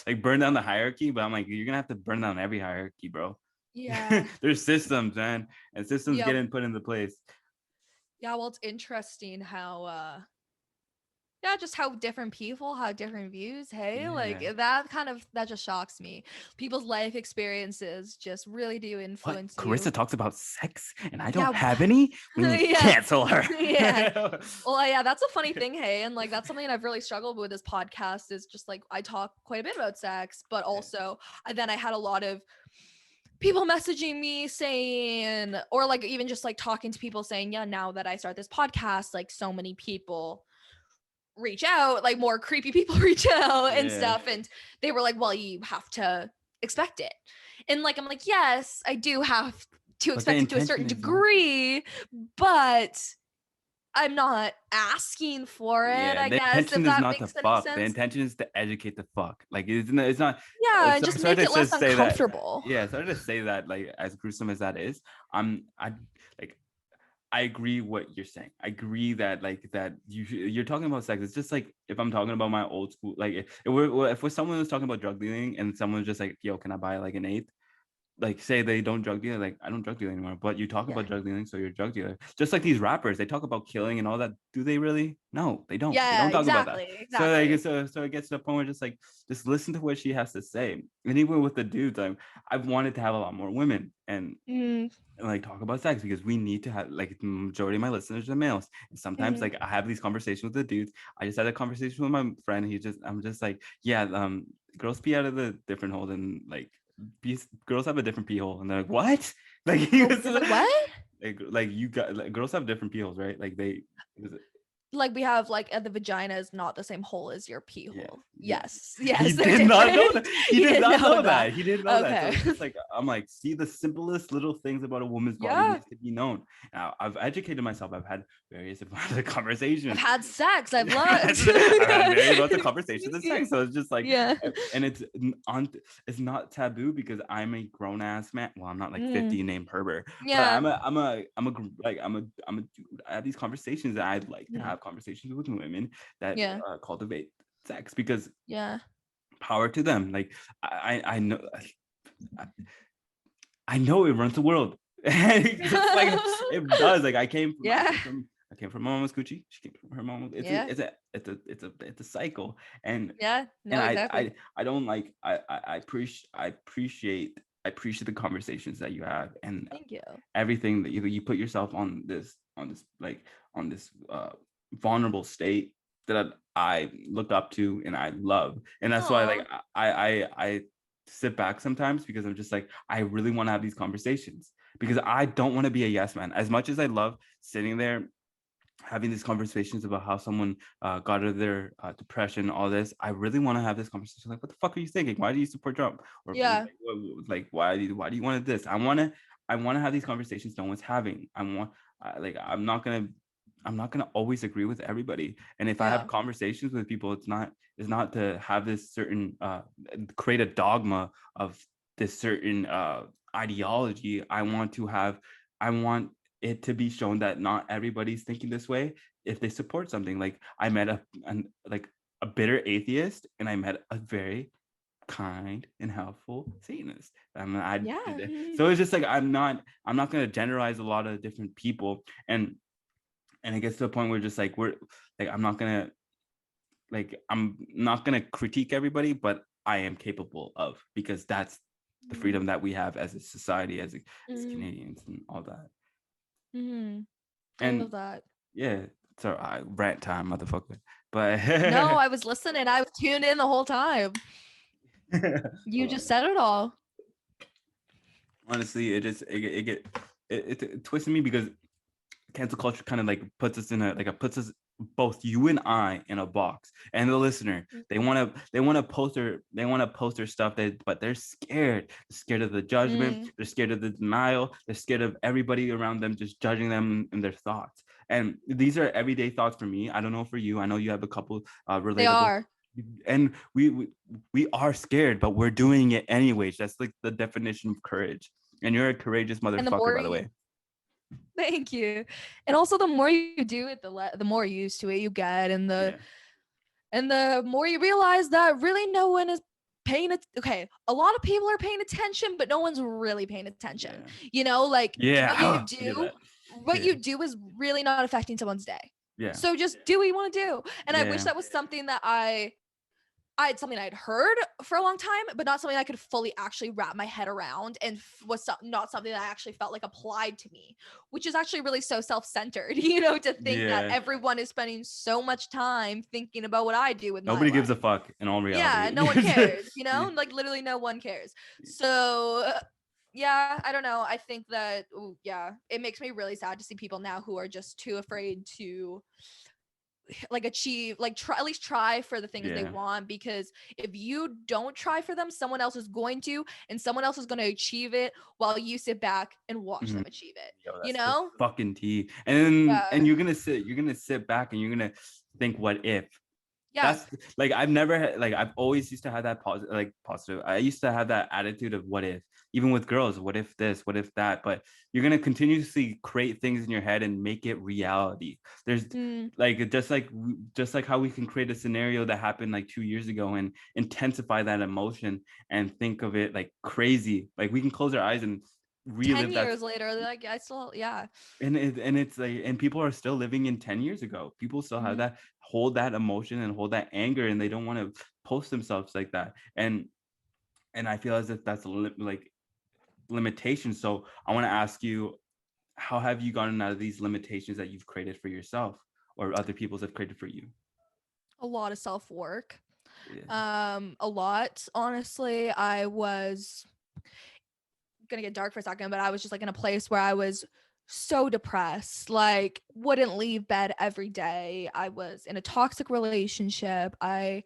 like burn down the hierarchy, but I'm like, you're gonna have to burn down every hierarchy, bro. Yeah. There's systems, man, and systems getting put into place. Yeah, well, it's interesting how just how different people have different views. Like that just shocks me. People's life experiences just really do influence you. Carissa talks about sex and I don't have any. We need to cancel her. Well, yeah, that's a funny thing. Hey, and like that's something I've really struggled with this podcast, is just like I talk quite a bit about sex, but also then I had a lot of people messaging me saying, or like even just like talking to people saying, yeah, now that I start this podcast, like so many people reach out, like more creepy people reach out and stuff, and they were like, well, you have to expect it. And like I'm like, yes, I do have to expect it to a certain degree, but I'm not asking for it. I guess if that makes any sense. The intention is to educate the fuck. Like it's not. Yeah, and just make it less uncomfortable. Sorry to say that, like as gruesome as that is, I agree what you're saying. I agree that like that you're talking about sex. It's just like if I'm talking about my old school, like if someone was talking about drug dealing and someone's just like, yo, can I buy like an eighth? like say they don't drug deal, like I don't drug deal anymore, but you talk Yeah. about drug dealing, so you're a drug dealer. Just like these rappers, they talk about killing and all that. Do they really? No, they don't. They Yeah, don't talk about that. exactly. So like Exactly. so it gets to the point where just listen to what she has to say. And even with the dudes, I've wanted to have a lot more women and Mm, like talk about sex because we need to have like the majority of my listeners are males. And sometimes mhm. like I have these conversations with the dudes. I just had a conversation with my friend. I'm just like, yeah, girls pee out of the different hole and like girls have a different pee hole. And they're like, what? Like he was Like what? like you got like girls have different pee holes, right? Like they Like we have like the vagina is not the same hole as your pee yeah, hole. yeah. Yes, He yes, they're did not know different. that. He You did didn't not know that. that. He didn't know that. So Okay. it's just like I'm like, see, the simplest little things about a woman's body Yeah. needs to be known. Now I've educated myself. I've had various amounts of I've conversations. had sex. I've I've learned. had various amounts of conversations and sex. So it's just like, Yeah. and it's not taboo because I'm a grown ass man. Well, I'm not like Mm. 50 named Herbert, but Yeah. I'm a dude. I have these conversations that I'd like to have conversations with women that Yeah. cultivate sex because Yeah. power to them. Like I know I know it runs the world. It's just like it does. Like Yeah. I came from my mama's coochie. She came from her mom. Yeah. It's a cycle. And Yeah. No, and exactly. I don't like I appreciate the conversations that you have and Thank you. everything that you put yourself on this like on this vulnerable state that I look up to and I love. And that's why like I sit back sometimes because I'm just like I really want to have these conversations because I don't want to be a yes man. As much as I love sitting there having these conversations about how someone got out of their depression, all this, I really want to have this conversation. Like, what the fuck are you thinking? Why do you support Trump? Or Yeah. like why do you want this? I want to have these conversations no one's having. Like I'm not gonna always agree with everybody. And if I have Yeah. conversations with people, it's not to have this certain create a dogma of this certain ideology. I want it to be shown that not everybody's thinking this way if they support something. Like I met a bitter atheist and I met a very kind and helpful Satanist. Yeah. So it's just like I'm not going to generalize a lot of different people, and it gets to a point where just like I'm not going to critique everybody, but I am capable of, because that's the freedom that we have as a society, as Canadians and all that. Mm-hmm. I And love that. yeah, so rant time, motherfucker. But No, I was listening. I was tuned in the whole time. You just said it all. honestly, it twisted me because cancel culture kind of like puts us puts us both you and I in a box, and the listener they want to post their stuff but they're scared of the judgment, they're scared of the denial, they're scared of everybody around them just judging them and their thoughts. And these are everyday thoughts for me. I don't know for you. I know you have a couple relatable. They are. And we are scared, but we're doing it anyways. That's like the definition of courage. And you're a courageous motherfucker, by the way. Thank you. And also, the more you do it, the more used to it you get, and the more you realize that really no one is paying it. Okay, a lot of people are paying attention, but no one's really paying attention. Yeah. You know, like Yeah. what you do is really not affecting someone's day. Yeah. So just do what you want to do. And I wish Yeah. that was something that I had something I'd heard for a long time, but not something I could fully actually wrap my head around, and was not something that I actually felt like applied to me, which is actually really so self-centered, you know, to think that everyone is spending so much time thinking about what I do with Nobody my gives life. a fuck in all reality. Yeah, no one cares, you know, like literally no one cares. So yeah, I don't know. I think that, it makes me really sad to see people now who are just too afraid to like achieve, like try, at least try for the things they want, because if you don't try for them, someone else is going to, and someone else is going to achieve it while you sit back and watch them achieve it. Yo, you know, fucking tea. And you're gonna sit back and you're gonna think, what if Yeah. That's like I've never had, like I've always used to have that positive. I used to have that attitude of what if, even with girls, what if this, what if that. But you're gonna continuously create things in your head and make it reality. There's like just like how we can create a scenario that happened like 2 years ago and intensify that emotion and think of it like crazy. Like we can close our eyes and 10 relive that. years later, like I still, yeah. And it's like, and people are still living in 10 years ago. People still have that, hold that emotion and hold that anger, and they don't want to post themselves like that. And I feel as if that's like limitation. So I want to ask you, how have you gotten out of these limitations that you've created for yourself or other people's have created for you? A lot of self-work. Yeah. A lot. Honestly, I was gonna get dark for a second, but I was just like in a place where I was so depressed, like wouldn't leave bed every day. I was in a toxic relationship. I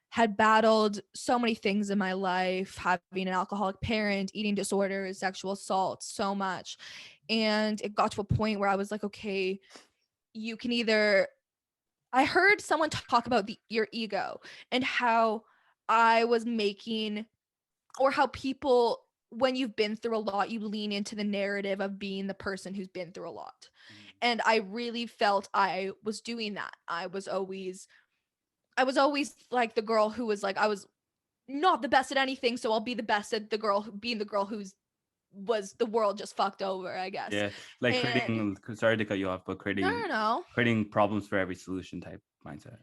had battled so many things in my life, having an alcoholic parent, eating disorders, sexual assault, so much. And it got to a point where I was like, okay, you can either, I heard someone talk about your ego and how I was making, or how people, when you've been through a lot, you lean into the narrative of being the person who's been through a lot. And I really felt I was doing that. I was always like the girl who was like, I was not the best at anything, so I'll be the best at being the girl who's was the world just fucked over, I guess. Yeah, like And creating, sorry to cut you off, but no, no, no. creating problems for every solution type mindset.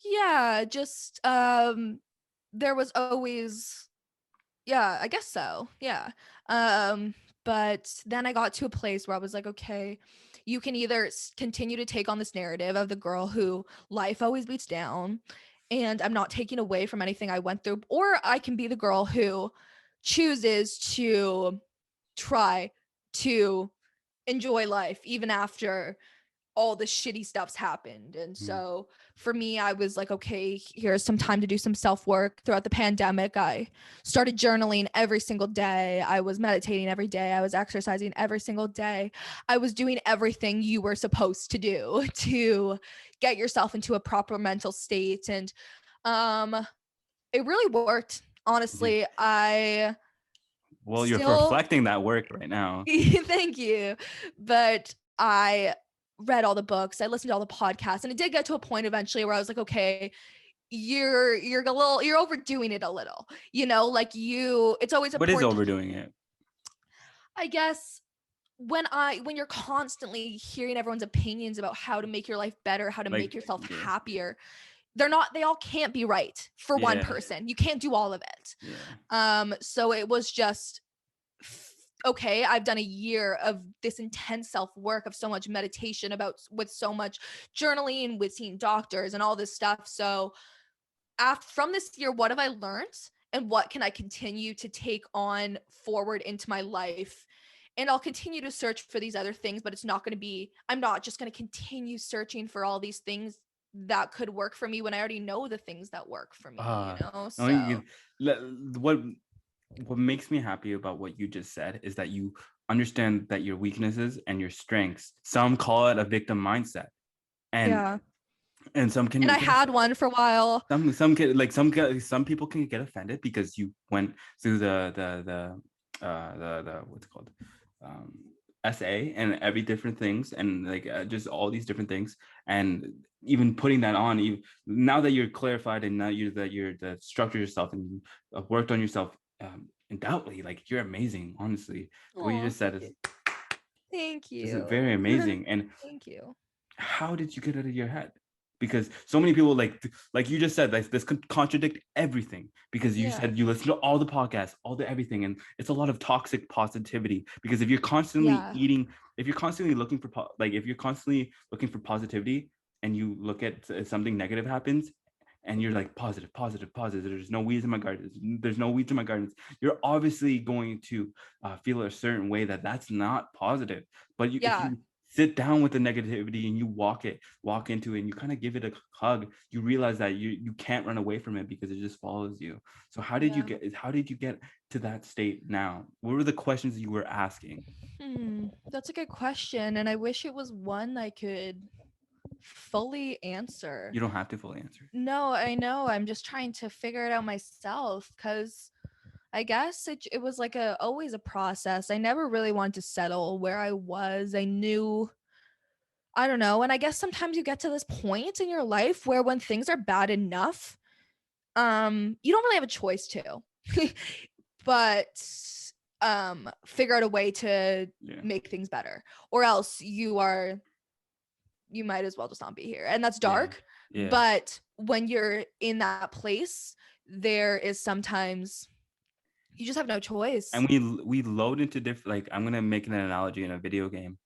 Yeah, just there was always, yeah, I guess so. Yeah. But then I got to a place where I was like, okay, you can either continue to take on this narrative of the girl who life always beats down, and I'm not taking away from anything I went through, or I can be the girl who chooses to try to enjoy life even after all the shitty stuff's happened. And so for me, I was like, okay, here's some time to do some self-work. Throughout the pandemic, I started journaling every single day. I was meditating every day. I was exercising every single day. I was doing everything you were supposed to do to get yourself into a proper mental state. And it really worked. Honestly, I Well, you're still reflecting that work right now. thank you. But I read all the books, I listened to all the podcasts, and it did get to a point eventually where I was like, okay, you're overdoing it a little. Like it's always What is important, overdoing it? I guess, when you're constantly hearing everyone's opinions about how to make your life better, how to Like, make yourself yeah, happier. They all can't be right for one yeah, person. You can't do all of it. yeah. So it was just okay, I've done a year of this intense self-work, of so much meditation, with so much journaling, with seeing doctors and all this stuff. So from this year, what have I learned, and what can I continue to take on forward into my life? And I'll continue to search for these other things, but I'm not just going to continue searching for all these things that could work for me when I already know the things that work for me. No, So what makes me happy about what you just said is that you understand that your weaknesses and your strengths, some call it a victim mindset, and yeah. some can And I had one for a while. some people can get offended because you went through the what's it called, um SA and every different things, and like just all these different things, and even putting that on, you now that you're clarified, and now you're the structure yourself, and you worked on yourself, undoubtedly, like you're amazing. Honestly, what you just said Thank is you. very amazing. And Thank you. how did you get out of your head? Because so many people, like you just said, like this could contradict everything, because you Yeah. said you listen to all the podcasts, all the everything, and it's a lot of toxic positivity. Because if you're constantly Yeah. if you're constantly looking for if you're constantly looking for positivity, and you look at something negative happens, and you're like positive, positive, positive, there's no weeds in my gardens, there's no weeds in my gardens, you're obviously going to feel a certain way that's not positive. But if Yeah. you sit down with the negativity and you walk into it, and you kind of give it a hug, you realize that you can't run away from it, because it just follows you. So how did you get to that state now? What were the questions you were asking? That's a good question, and I wish it was one I could fully answer. You don't have to fully answer. No, I know. I'm just trying to figure it out myself because I guess it was like always a process. I never really wanted to settle where I was. I knew, I don't know. And I guess sometimes you get to this point in your life where when things are bad enough, you don't really have a choice to. But figure out a way to make things better, or else you might as well just not be here. And that's dark. Yeah. But when you're in that place, there is sometimes you just have no choice. And we load into different, like, I'm gonna make an analogy in a video game.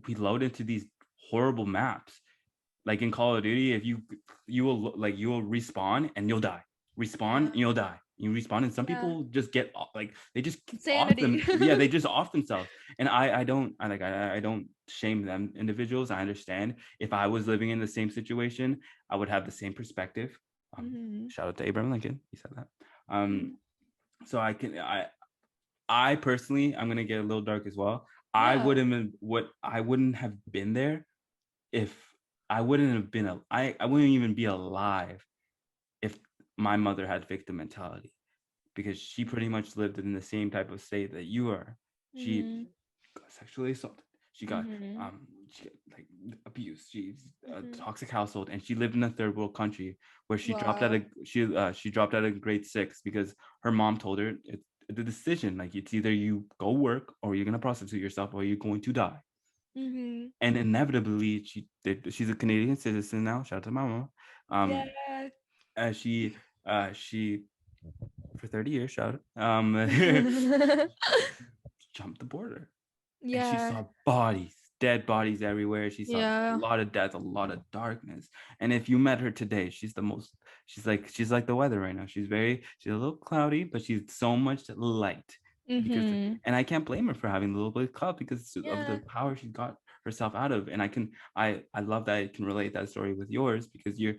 We load into these horrible maps. Like in Call of Duty, if you will respawn and you'll die. Respawn and you'll die. You respawn, and some people just get like they just off them. Yeah, they just off themselves. And I don't shame them individuals. I understand. If I was living in the same situation, I would have the same perspective. Shout out to Abraham Lincoln. He said that. So I personally, I'm gonna get a little dark as well. Yeah. I wouldn't have been there if I wouldn't have been I wouldn't even be alive if my mother had victim mentality, because she pretty much lived in the same type of state that you are. She got sexually assaulted. She got like abused. She's a toxic household, and she lived in a third world country where she dropped out of grade 6 because her mom told her it's the decision, like, it's either you go work or you're gonna prostitute yourself or you're going to die. And inevitably she's a Canadian citizen now. Shout out to mama. She for 30 years, shout out, jumped the border. And she saw dead bodies everywhere. She saw a lot of death, a lot of darkness. And if you met her today, she's like the weather right now. She's a little cloudy, but she's so much light. And I can't blame her for having a little bit of cloud because of the power she got herself out of. And I love that I can relate that story with yours, because you're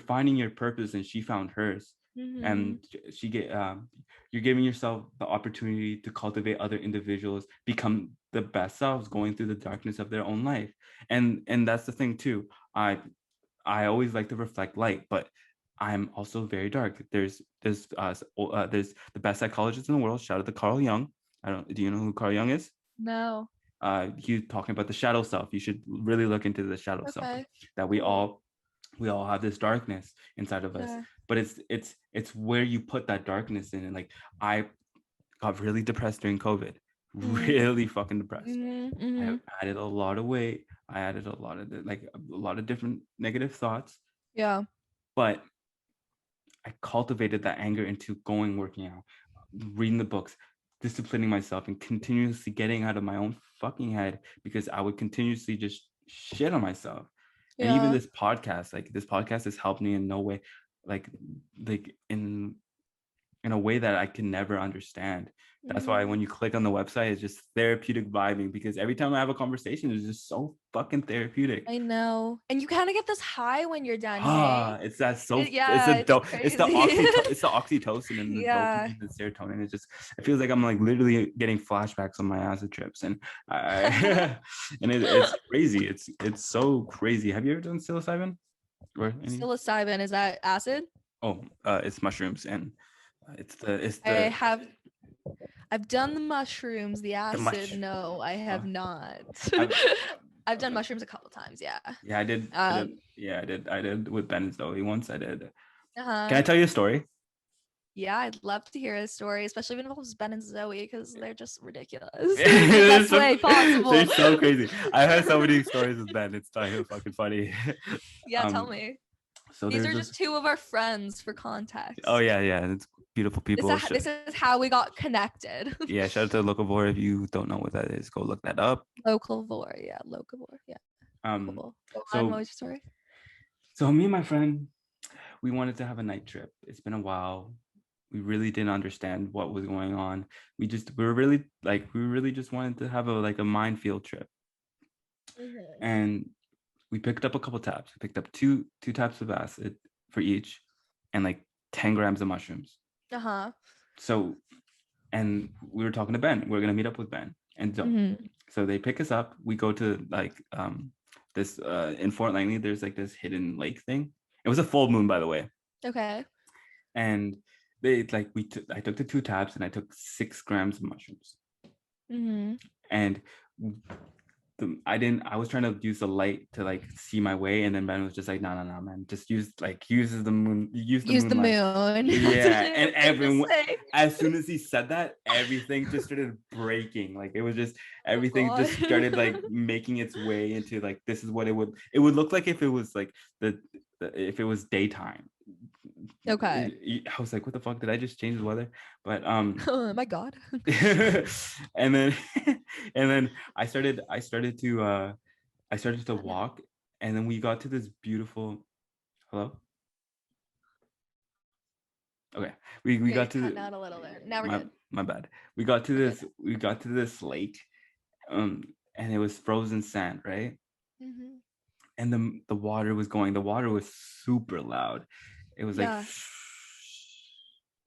finding your purpose and she found hers. And you're giving yourself the opportunity to cultivate other individuals, become the best selves, going through the darkness of their own life. And that's the thing too. I always like to reflect light, but I'm also very dark. There's the best psychologist in the world. Shout out to Carl Jung. Do you know who Carl Jung is? No. He's talking about the shadow self. You should really look into the shadow self, that we all have this darkness inside of us, but it's where you put that darkness in. And like, I got really depressed during COVID, really fucking depressed. I added a lot of weight. I added a lot of different negative thoughts. But I cultivated that anger into working out, reading the books, disciplining myself, and continuously getting out of my own fucking head, because I would continuously just shit on myself. And even this podcast has helped me in no way, like in a way that I can never understand. That's why when you click on the website, it's just therapeutic vibing, because every time I have a conversation, it's just so fucking therapeutic. I know. And you kind of get this high when you're done. It's the oxytocin and the dopamine, the serotonin. It feels like I'm like literally getting flashbacks on my acid trips, and it's crazy. It's so crazy. Have you ever done psilocybin? Psilocybin, is that acid? Oh, it's mushrooms, and I've done the mushrooms. The acid, no, I have not. I've done mushrooms a couple times. Yeah, I did. I did with Ben and Zoe once. I did. Can I tell you a story? Yeah, I'd love to hear a story, especially if it involves Ben and Zoe, because they're just ridiculous. The best way possible. They're so crazy. I've had so many stories with Ben. It's fucking funny. Yeah, tell me. So these are just two of our friends, for context. Oh yeah. It's beautiful people. This is how we got connected. Yeah, shout out to Locavore. If you don't know what that is, go look that up. Locavore, yeah. Cool. So what was your story? So me and my friend, we wanted to have a night trip. It's been a while. We really didn't understand what was going on. We really just wanted to have a mind field trip. And we picked up a couple tabs. We picked up two tabs of acid for each, and like 10 grams of mushrooms. So, and we were talking to Ben. We're gonna meet up with Ben and Zoe. So they pick us up. We go to this in Fort Langley, there's like this hidden lake thing. It was a full moon, by the way. Okay. And they like I took the 2 taps and I took 6 grams of mushrooms. Mm-hmm. And I was trying to use the light to like see my way, and then Ben was just like, no, man, just use the moon, use the moonlight. Moon. Yeah. And everyone, as soon as he said that, everything just started breaking. Like it was just everything just started like making its way into like, this is what it would look like if it was like if it was daytime. Okay. I was like, what the fuck, did I just change the weather? But Oh my god. and then I started to walk, and then we got to this beautiful, hello, okay, we got to cutting out a little there. Now we're good. my bad. We got to this lake, and it was frozen sand, right? Mm-hmm. And the water was super loud. It was like,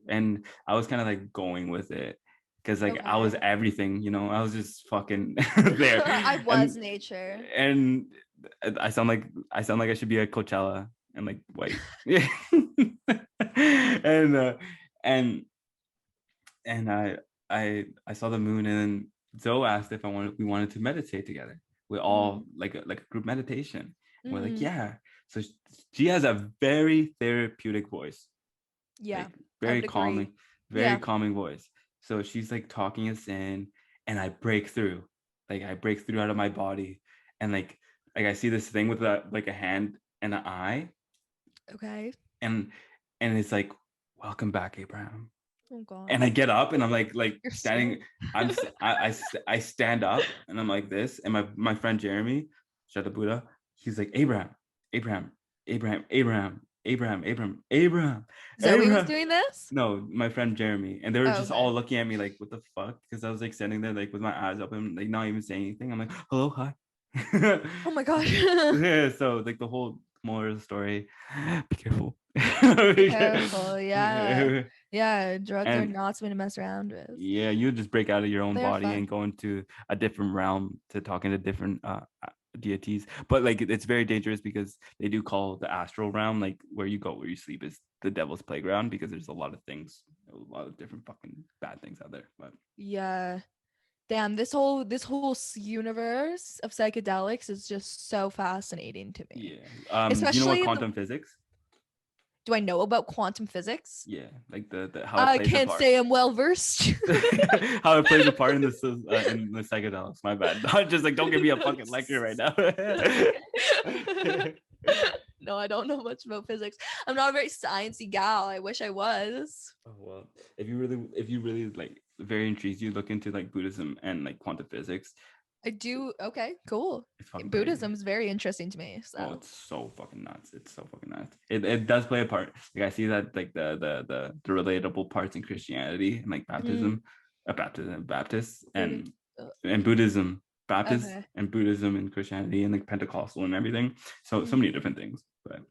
and I was kind of like going with it, because like I was everything, I was just fucking there. I was nature. And I sound like I should be at Coachella and like white. and I saw the moon, and then Zoe asked if we wanted to meditate together. We all like a group meditation. We're like, yeah. So she has a very therapeutic voice. Yeah. Like, very calming, calming voice. So she's like talking us in, and I break through. Like I break through out of my body, and like I see this thing with like a hand and an eye. Okay. And it's like, welcome back, Abraham. Oh god. And I get up, and I'm like You're standing. I stand up, and I'm like this. And my friend Jeremy, shout out Buddha, he's like, Abraham. Zoe was doing this? No, my friend Jeremy. And they were just all looking at me like, what the fuck? Because I was like standing there like with my eyes open, like not even saying anything. I'm like, hello, hi. Oh my gosh. Yeah, so like the whole moral of the story, be careful. Be careful, yeah. Yeah, drugs are not something to mess around with. Yeah, you just break out of your own body and go into a different realm to talking to different deities. But like it's very dangerous, because they do call the astral realm, like where you sleep, is the devil's playground, because there's a lot of different fucking bad things out there. But yeah, damn, this whole universe of psychedelics is just so fascinating to me. Yeah. Especially, you know what quantum physics? Do I know about quantum physics? Yeah, like the how I can't say I'm well versed. How it plays a part in the psychedelics. My bad. Just like, don't give me a fucking lecture right now. No, I don't know much about physics. I'm not a very sciencey gal. I wish I was. Oh well, if you really like, very intrigued, you look into like Buddhism and like quantum physics. I do. Okay, cool. Buddhism is very interesting to me. So. Oh, it's so fucking nuts. It does play a part. Like I see that like the relatable parts in Christianity and like baptism, Baptist and Buddhism, Baptist and Buddhism and Christianity and like Pentecostal and everything. So many different things. But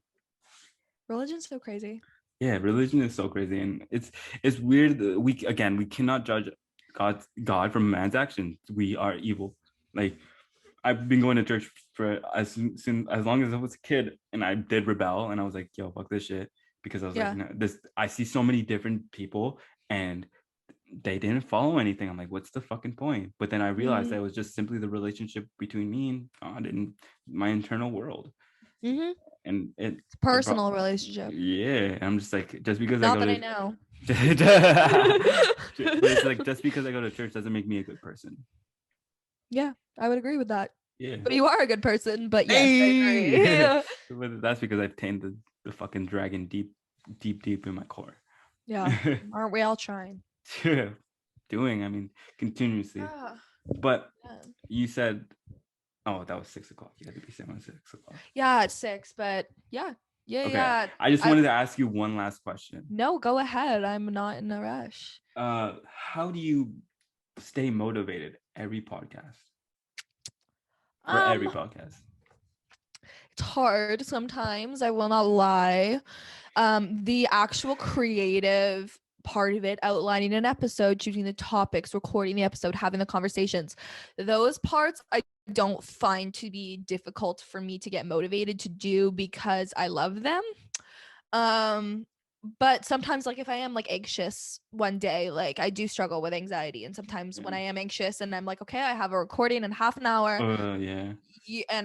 religion's so crazy. Yeah, religion is so crazy, and it's weird. We cannot judge God from man's actions. We are evil. Like, I've been going to church for as long as I was a kid, and I did rebel, and I was like, yo, fuck this shit, because I was like, no, I see so many different people, and they didn't follow anything. I'm like, what's the fucking point? But then I realized that it was just simply the relationship between me and God and my internal world. And it's personal relationship. Yeah, I'm just like, just because I know. It's like, just because I go to church doesn't make me a good person. Yeah, I would agree with that. Yeah, but you are a good person. But yes, I agree. Yeah. But that's because I've tamed the fucking dragon deep in my core. Yeah, aren't we all trying? Yeah, I mean, continuously. But you said, oh, that was 6 o'clock. You had to be saying 6 o'clock. Yeah, it's 6, but yeah. Yeah. I just wanted to ask you one last question. No, go ahead. I'm not in a rush. How do you stay motivated every podcast? Every podcast. It's hard sometimes, I will not lie. The actual creative part of it, outlining an episode, choosing the topics, recording the episode, having the conversations, those parts I don't find to be difficult for me to get motivated to do because I love them. But sometimes, like, if I am like anxious one day, like I do struggle with anxiety, and sometimes when I am anxious and I'm like, okay, I have a recording in half an hour, and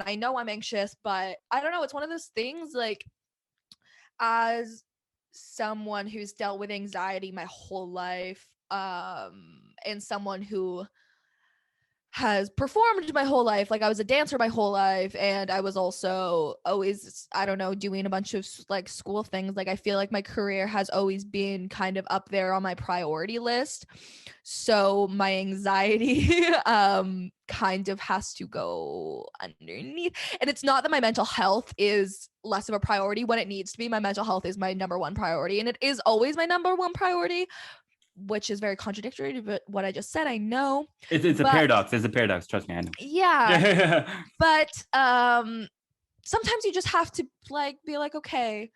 I know I'm anxious, but I don't know, it's one of those things, like, as someone who's dealt with anxiety my whole life, and someone who has performed my whole life. Like, I was a dancer my whole life, and I was also always, I don't know, doing a bunch of like school things. Like, I feel like my career has always been kind of up there on my priority list. So my anxiety kind of has to go underneath. And it's not that my mental health is less of a priority when it needs to be. My mental health is my number one priority, and it is always my number one priority, which is very contradictory to what I just said, I know. It's a paradox. It's a paradox. Trust me, I know. Yeah. But sometimes you just have to like be like, okay,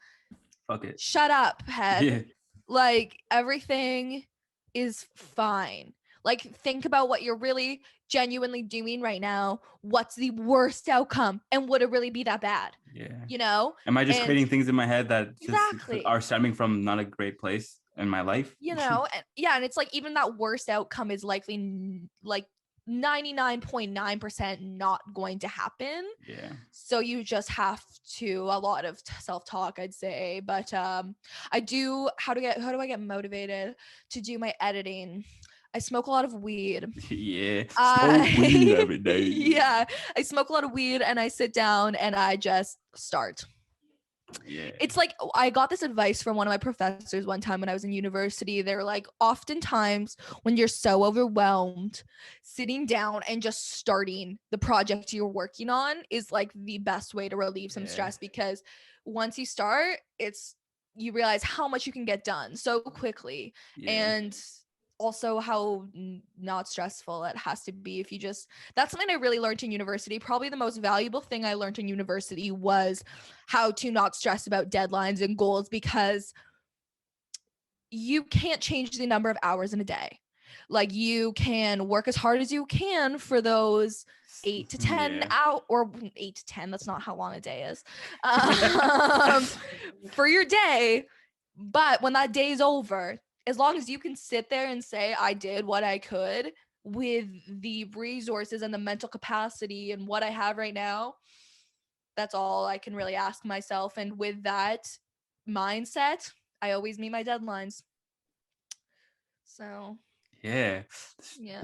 Okay. shut up, head. Yeah. Like, everything is fine. Like, think about what you're really genuinely doing right now. What's the worst outcome? And would it really be that bad? Yeah. You know? Am I just creating things in my head that just Exactly. are stemming from not a great place in my life? You know, and yeah, and it's like even that worst outcome is likely like 99.9% not going to happen. Yeah. So you just have to, a lot of self-talk, I'd say. But I do, how do I get motivated to do my editing? I smoke a lot of weed. Yeah. Smoke weed every day. Yeah. I smoke a lot of weed, and I sit down and I just start. Yeah. It's like, I got this advice from one of my professors one time when I was in university. They were like, oftentimes when you're so overwhelmed, sitting down and just starting the project you're working on is like the best way to relieve some stress, because once you start, you realize how much you can get done so quickly. And also how not stressful it has to be if you just, that's something I really learned in university. Probably the most valuable thing I learned in university was how to not stress about deadlines and goals, because you can't change the number of hours in a day. Like, you can work as hard as you can for those 8 to 10 out, or 8 to 10, that's not how long a day is, for your day. But when that day is over, as long as you can sit there and say, I did what I could with the resources and the mental capacity and what I have right now, that's all I can really ask myself. And with that mindset, I always meet my deadlines. So the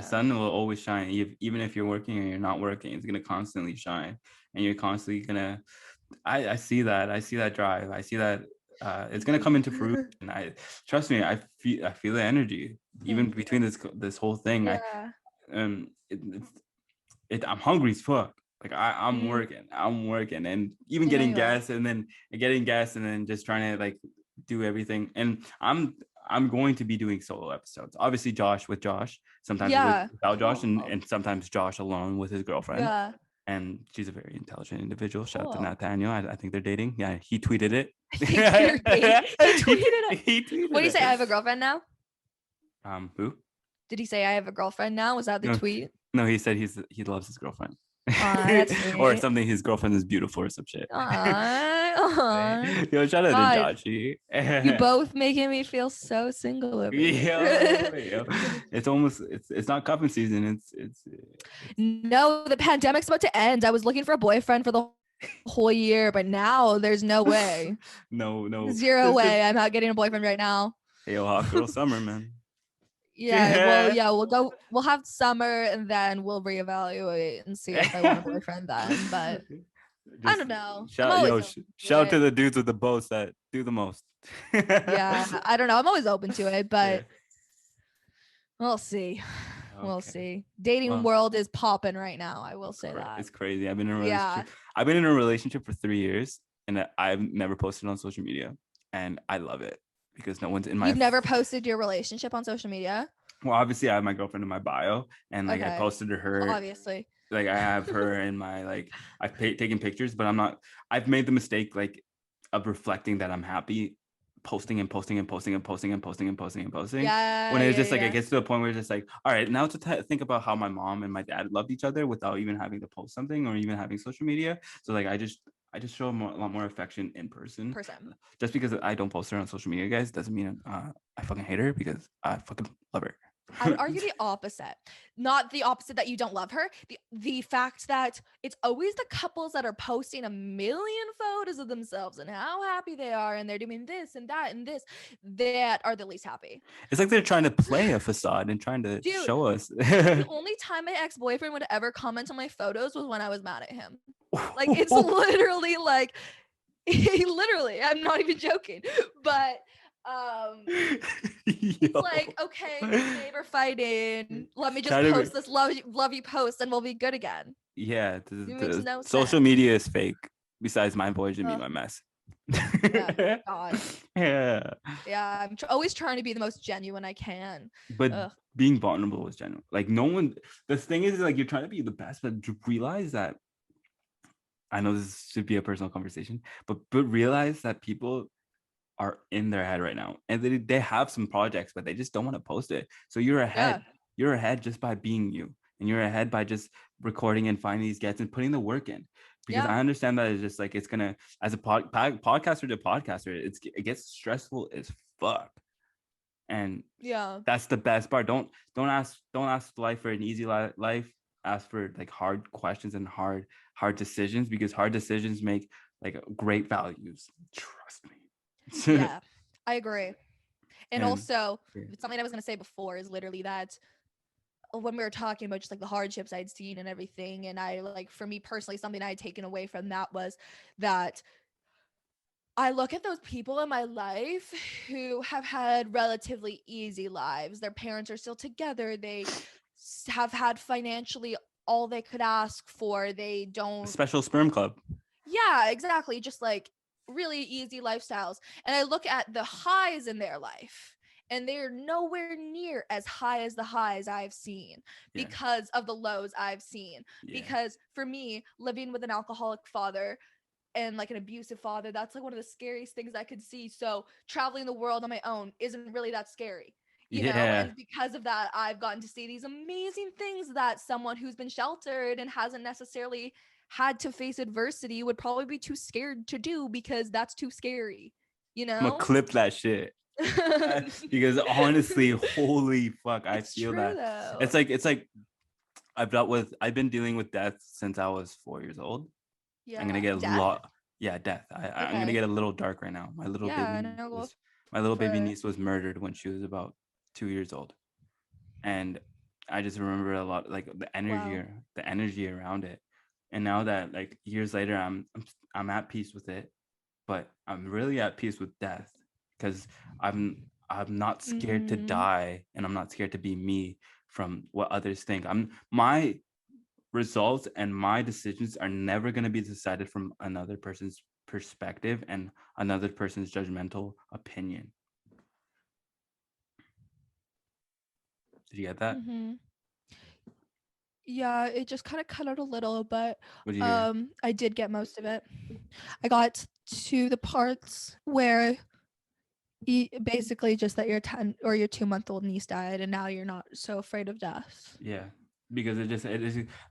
sun will always shine. Even if you're working or you're not working, it's gonna constantly shine, and you're constantly gonna. I see that drive. I see that it's gonna come into fruition. I trust me. I feel the energy even between this whole thing. I'm hungry as fuck. Like, I'm working, and even getting gas, and then just trying to like do everything. And I'm going to be doing solo episodes. Obviously, Josh, sometimes without Josh, and sometimes Josh alone with his girlfriend. Yeah. And she's a very intelligent individual. Shout out to Nathaniel. I think they're dating. Yeah, he tweeted it. He tweeted it. What do you say? I have a girlfriend now? Who? Did he say I have a girlfriend now? Was that the tweet? No, he said he loves his girlfriend. Or something, his girlfriend is beautiful or some shit. Yo, shout out to Joshy. You both making me feel so single over here. It's not cuffing season. It's no, the pandemic's about to end. I was looking for a boyfriend for the whole year, but now there's no way. No. Zero way. I'm not getting a boyfriend right now. Hey, hot girl summer, man. We'll have summer, and then we'll reevaluate and see if I want a boyfriend then. But I don't know. Shout out to the dudes with the boats that do the most. I don't know. I'm always open to it, but we'll see. Okay. We'll see. Dating world is popping right now. I will say that. It's crazy. I've been in a relationship. I've been in a relationship for 3 years, and I've never posted on social media, and I love it. Because no one's in my. You've never posted your relationship on social media? Well, obviously, I have my girlfriend in my bio, and like I posted her. Obviously. Like, I have her in my I've taken pictures, but I'm not. I've made the mistake of reflecting that I'm happy posting and posting and posting and posting and posting and posting and posting. Yeah, When it's just like yeah. it gets to a point where it's just like, all right, now to think about how my mom and my dad loved each other without even having to post something or even having social media. So like I just show a lot more affection in person. Just because I don't post her on social media, guys, doesn't mean I fucking hate her, because I fucking love her. I would argue the opposite. Not the opposite that you don't love her. The fact that it's always the couples that are posting a million photos of themselves and how happy they are, and they're doing this and that and this, that are the least happy. It's like they're trying to play a facade and trying to show us. The only time my ex-boyfriend would ever comment on my photos was when I was mad at him. Like, it's literally like, he literally, I'm not even joking, but it's like, okay, babe, we're fighting, let me just post this love you post and we'll be good again. Yeah, it makes no social sense. media is fake, besides my voyage and MeetMyMess. Yeah, God. Yeah, I'm always trying to be the most genuine I can, but being vulnerable is genuine. Like, no one, the thing is, like, you're trying to be the best, but realize that, I know this should be a personal conversation, but realize that people are in their head right now, and they have some projects, but they just don't want to post it. So you're ahead. You're ahead just by being you, and you're ahead by just recording and finding these guests and putting the work in. Because I understand that it's just like, it's gonna, as a podcaster to podcaster, it gets stressful as fuck. And that's the best part. Don't ask life for an easy life. Ask for like hard questions and hard decisions, because hard decisions make like great values. Trust me. Yeah, I agree. And also, something I was going to say before is literally that when we were talking about just like the hardships I'd seen and everything, and I, like, for me personally, something I had taken away from that was that I look at those people in my life who have had relatively easy lives. Their parents are still together. They have had financially all they could ask for. They don't... Special sperm club. Yeah, exactly. Just like really easy lifestyles. And I look at the highs in their life, and they're nowhere near as high as the highs I've seen because of the lows I've seen. Because for me, living with an alcoholic father and like an abusive father, that's like one of the scariest things I could see. So traveling the world on my own isn't really that scary, you know? And because of that, I've gotten to see these amazing things that someone who's been sheltered and hasn't necessarily had to face adversity would probably be too scared to do, because that's too scary, you know? I'm gonna clip that shit. Because honestly, holy fuck, I feel that. Though. It's like I've been dealing with death since I was 4 years old. I'm gonna get death. I'm gonna get a little dark right now. My little baby niece was murdered when she was about 2 years old, and I just remember a lot, like the energy around it. And now that, like, years later, I'm at peace with it, but I'm really at peace with death, because I'm not scared to die, and I'm not scared to be me from what others think. My results and my decisions are never going to be decided from another person's perspective and another person's judgmental opinion. Did you get that? Yeah, it just kind of cut out a little, but I did get most of it. I got to the parts where basically just that your 10 or your 2-month-old niece died, and now you're not so afraid of death. Yeah, because it is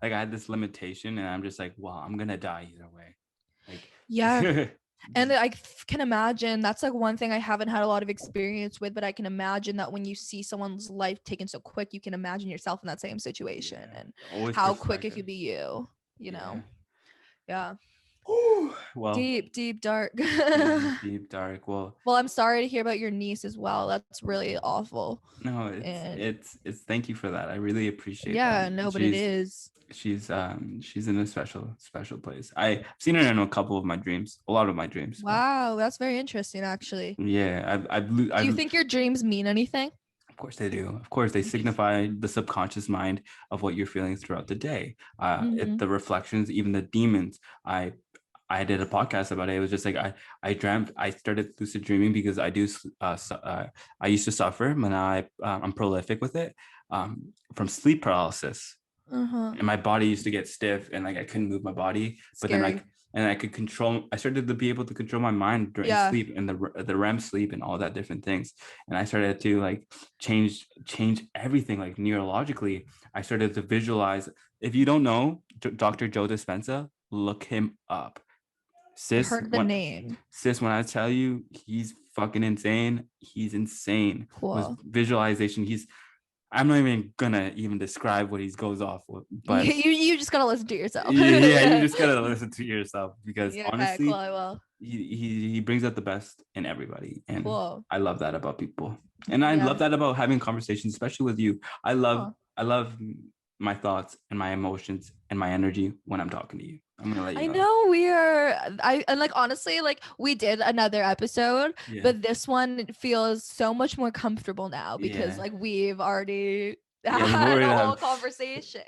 like, I had this limitation, and I'm just like, well, I'm gonna die either way. Like, and I can imagine that's like one thing I haven't had a lot of experience with, but I can imagine that when you see someone's life taken so quick, you can imagine yourself in that same situation and always how quick it could be you know. Well, deep dark. Deep dark. Well, I'm sorry to hear about your niece as well. That's really awful. No, it's thank you for that. I really appreciate that. Yeah, no, but it is. She's in a special place. I've seen her in a lot of my dreams. Wow, that's very interesting, actually. Yeah, do you think your dreams mean anything? Of course they do. Of course, they signify the subconscious mind of what you're feeling throughout the day. The reflections, even the demons. I did a podcast about it. It was just like I started lucid dreaming because I used to suffer, but now I'm prolific with it, from sleep paralysis. And my body used to get stiff, and like I couldn't move my body. But then, like, and I started to be able to control my mind during sleep and the REM sleep and all that different things. And I started to like change everything like neurologically. I started to visualize. If you don't know Dr. Joe Dispenza, look him up. Sis, heard the name. When I tell you he's fucking insane, he's insane. Cool. With visualization, I'm not even gonna describe what he goes off with, but you just gotta listen to yourself. Yeah, you just gotta listen to yourself because honestly, cool, I will. He brings out the best in everybody, and cool. I love that about people, and I love that about having conversations, especially with you. I love my thoughts and my emotions and my energy when I'm talking to you. I'm gonna let you know. And like honestly, like we did another episode, but this one feels so much more comfortable now because like we've already had a whole conversation.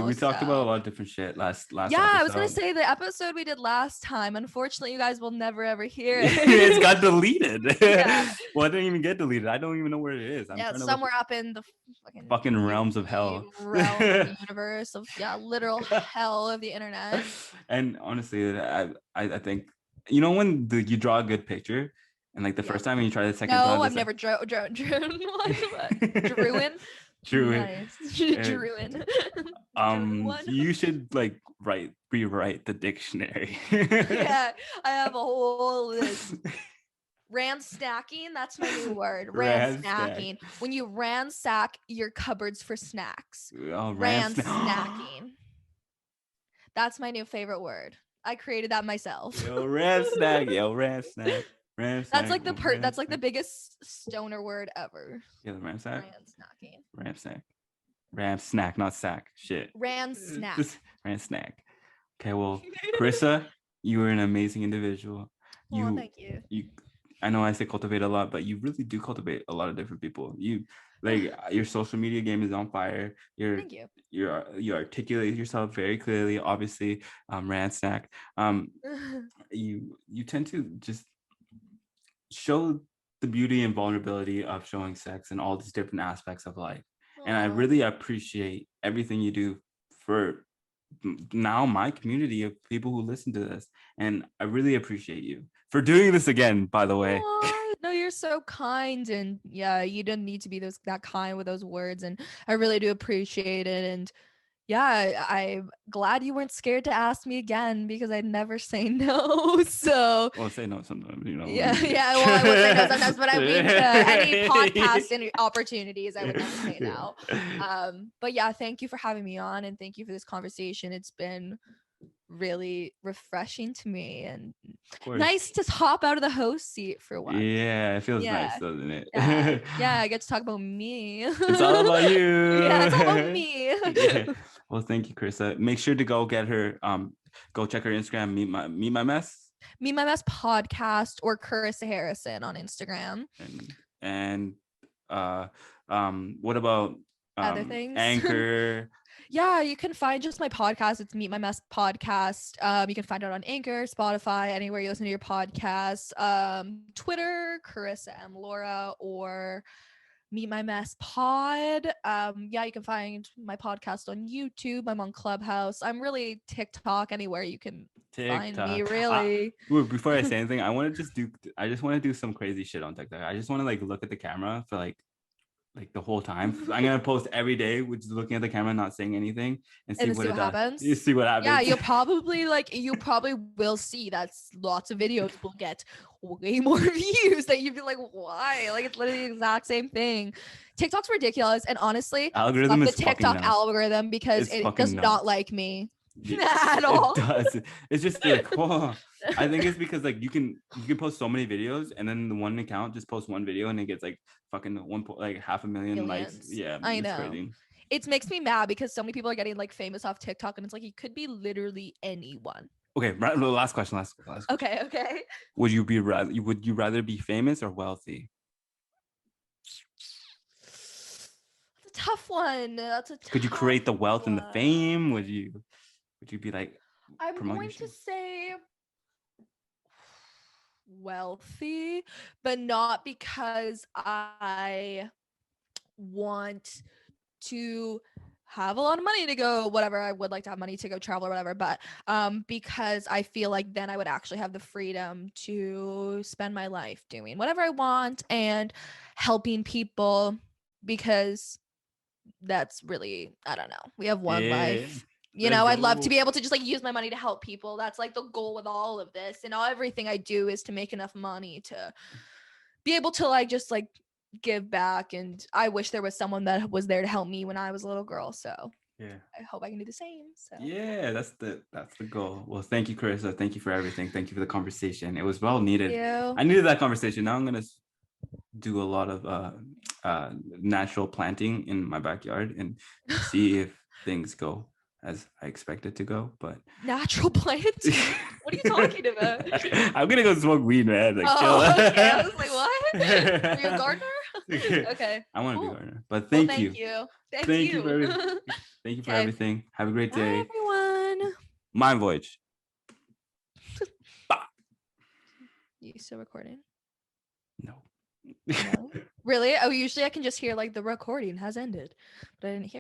We talked about a lot of different shit last episode. I was gonna say the episode we did last time. Unfortunately, you guys will never ever hear it. It's got deleted. Well, it didn't even get deleted. I don't even know where it is. It's somewhere up in the fucking realms of hell, realm of the universe of literal hell of the internet. And honestly, I think when you draw a good picture, and like the first time and you try the second time. No, I've never drawn one. Druin. You should like rewrite the dictionary. I have a whole list. Ransacking, that's my new word. Ransacking. When you ransack your cupboards for snacks. Ransacking. That's my new favorite word. I created that myself. Yo, ransnack. That's like the biggest stoner word ever. Yeah, the ramsack. Ransnacking. Ramsnack, not sack. Shit. Ransnack. Okay, well, Carissa, you are an amazing individual. Thank you. I know I say cultivate a lot, but you really do cultivate a lot of different people. You like your social media game is on fire. Thank you. You articulate yourself very clearly. Obviously, Ransnack. You tend to just show the beauty and vulnerability of showing sex and all these different aspects of life. And I really appreciate everything you do for now my community of people who listen to this. And I really appreciate you for doing this again, by the way. No, you're so kind. And you didn't need to be that kind with those words. And I really do appreciate it. And I'm glad you weren't scared to ask me again because I'd never say no. So say no sometimes, Well, I would say no sometimes, but I mean, any podcast opportunities, I would never say no. But thank you for having me on, and thank you for this conversation. It's been really refreshing to me and nice to hop out of the host seat for once. Yeah, it feels nice, doesn't it? I get to talk about me. It's all about you. It's all about me. Well, thank you, Carissa. Make sure to go get her. Go check her Instagram. MeetMyMess. MeetMyMess podcast or Carissa Harrison on Instagram. And what about other things? Anchor. You can find just my podcast. It's MeetMyMess podcast. You can find it on Anchor, Spotify, anywhere you listen to your podcast. Twitter, Carissa M. Laura, or MeetMyMess pod. You can find my podcast on YouTube. I'm on Clubhouse. I'm really TikTok, anywhere you can find me, really. Before I say anything, I just want to do some crazy shit on TikTok. I just want to like look at the camera for like the whole time. I'm gonna post every day, which is looking at the camera, not saying anything, and see what happens. You see what happens. Yeah, you probably will see that lots of videos will get way more views that you'd be like, why? Like it's literally the exact same thing. TikTok's ridiculous, and honestly, algorithm is the TikTok algorithm because it does not like me. At all. It does. It's just like, I think it's because like you can post so many videos, and then the one account just posts one video and it gets like fucking 500,000 likes. Yeah, I know. Crazy. It makes me mad because so many people are getting like famous off TikTok, and it's like you could be literally anyone. Okay, last question. Okay. Would you rather be famous or wealthy? That's a tough one. Could you create the wealth and the fame? Would you be like, I'm going to say wealthy, but not because I want to have a lot of money to go whatever. I would like to have money to go travel or whatever, but because I feel like then I would actually have the freedom to spend my life doing whatever I want and helping people, because that's really, I don't know, we have one life. You Let's know, I'd love to go. be able to just like use my money to help people. That's like the goal with all of this, and everything I do is to make enough money to be able to like just like give back. And I wish there was someone that was there to help me when I was a little girl, so Yeah. I hope I can do the same. So Yeah, that's the goal. Well, thank you, Carissa. Thank you for everything. Thank you for the conversation. It was well needed. you. I needed that conversation. Now I'm gonna do a lot of natural planting in my backyard and see if things go as I expect it to go. But Natural planting? What are you talking about? I'm gonna go smoke weed, man. Like, Oh, chill. okay. I was like, what? Are you a gardener? Okay. I want to Cool. be a gardener. But Well, thank you. Thank Thank you. you for everything. Thank you for Okay. everything. Have a great Bye, day. everyone. Mind Voyage. You still recording? No. No? Really? Oh, usually I can just hear like the recording has ended, but I didn't hear.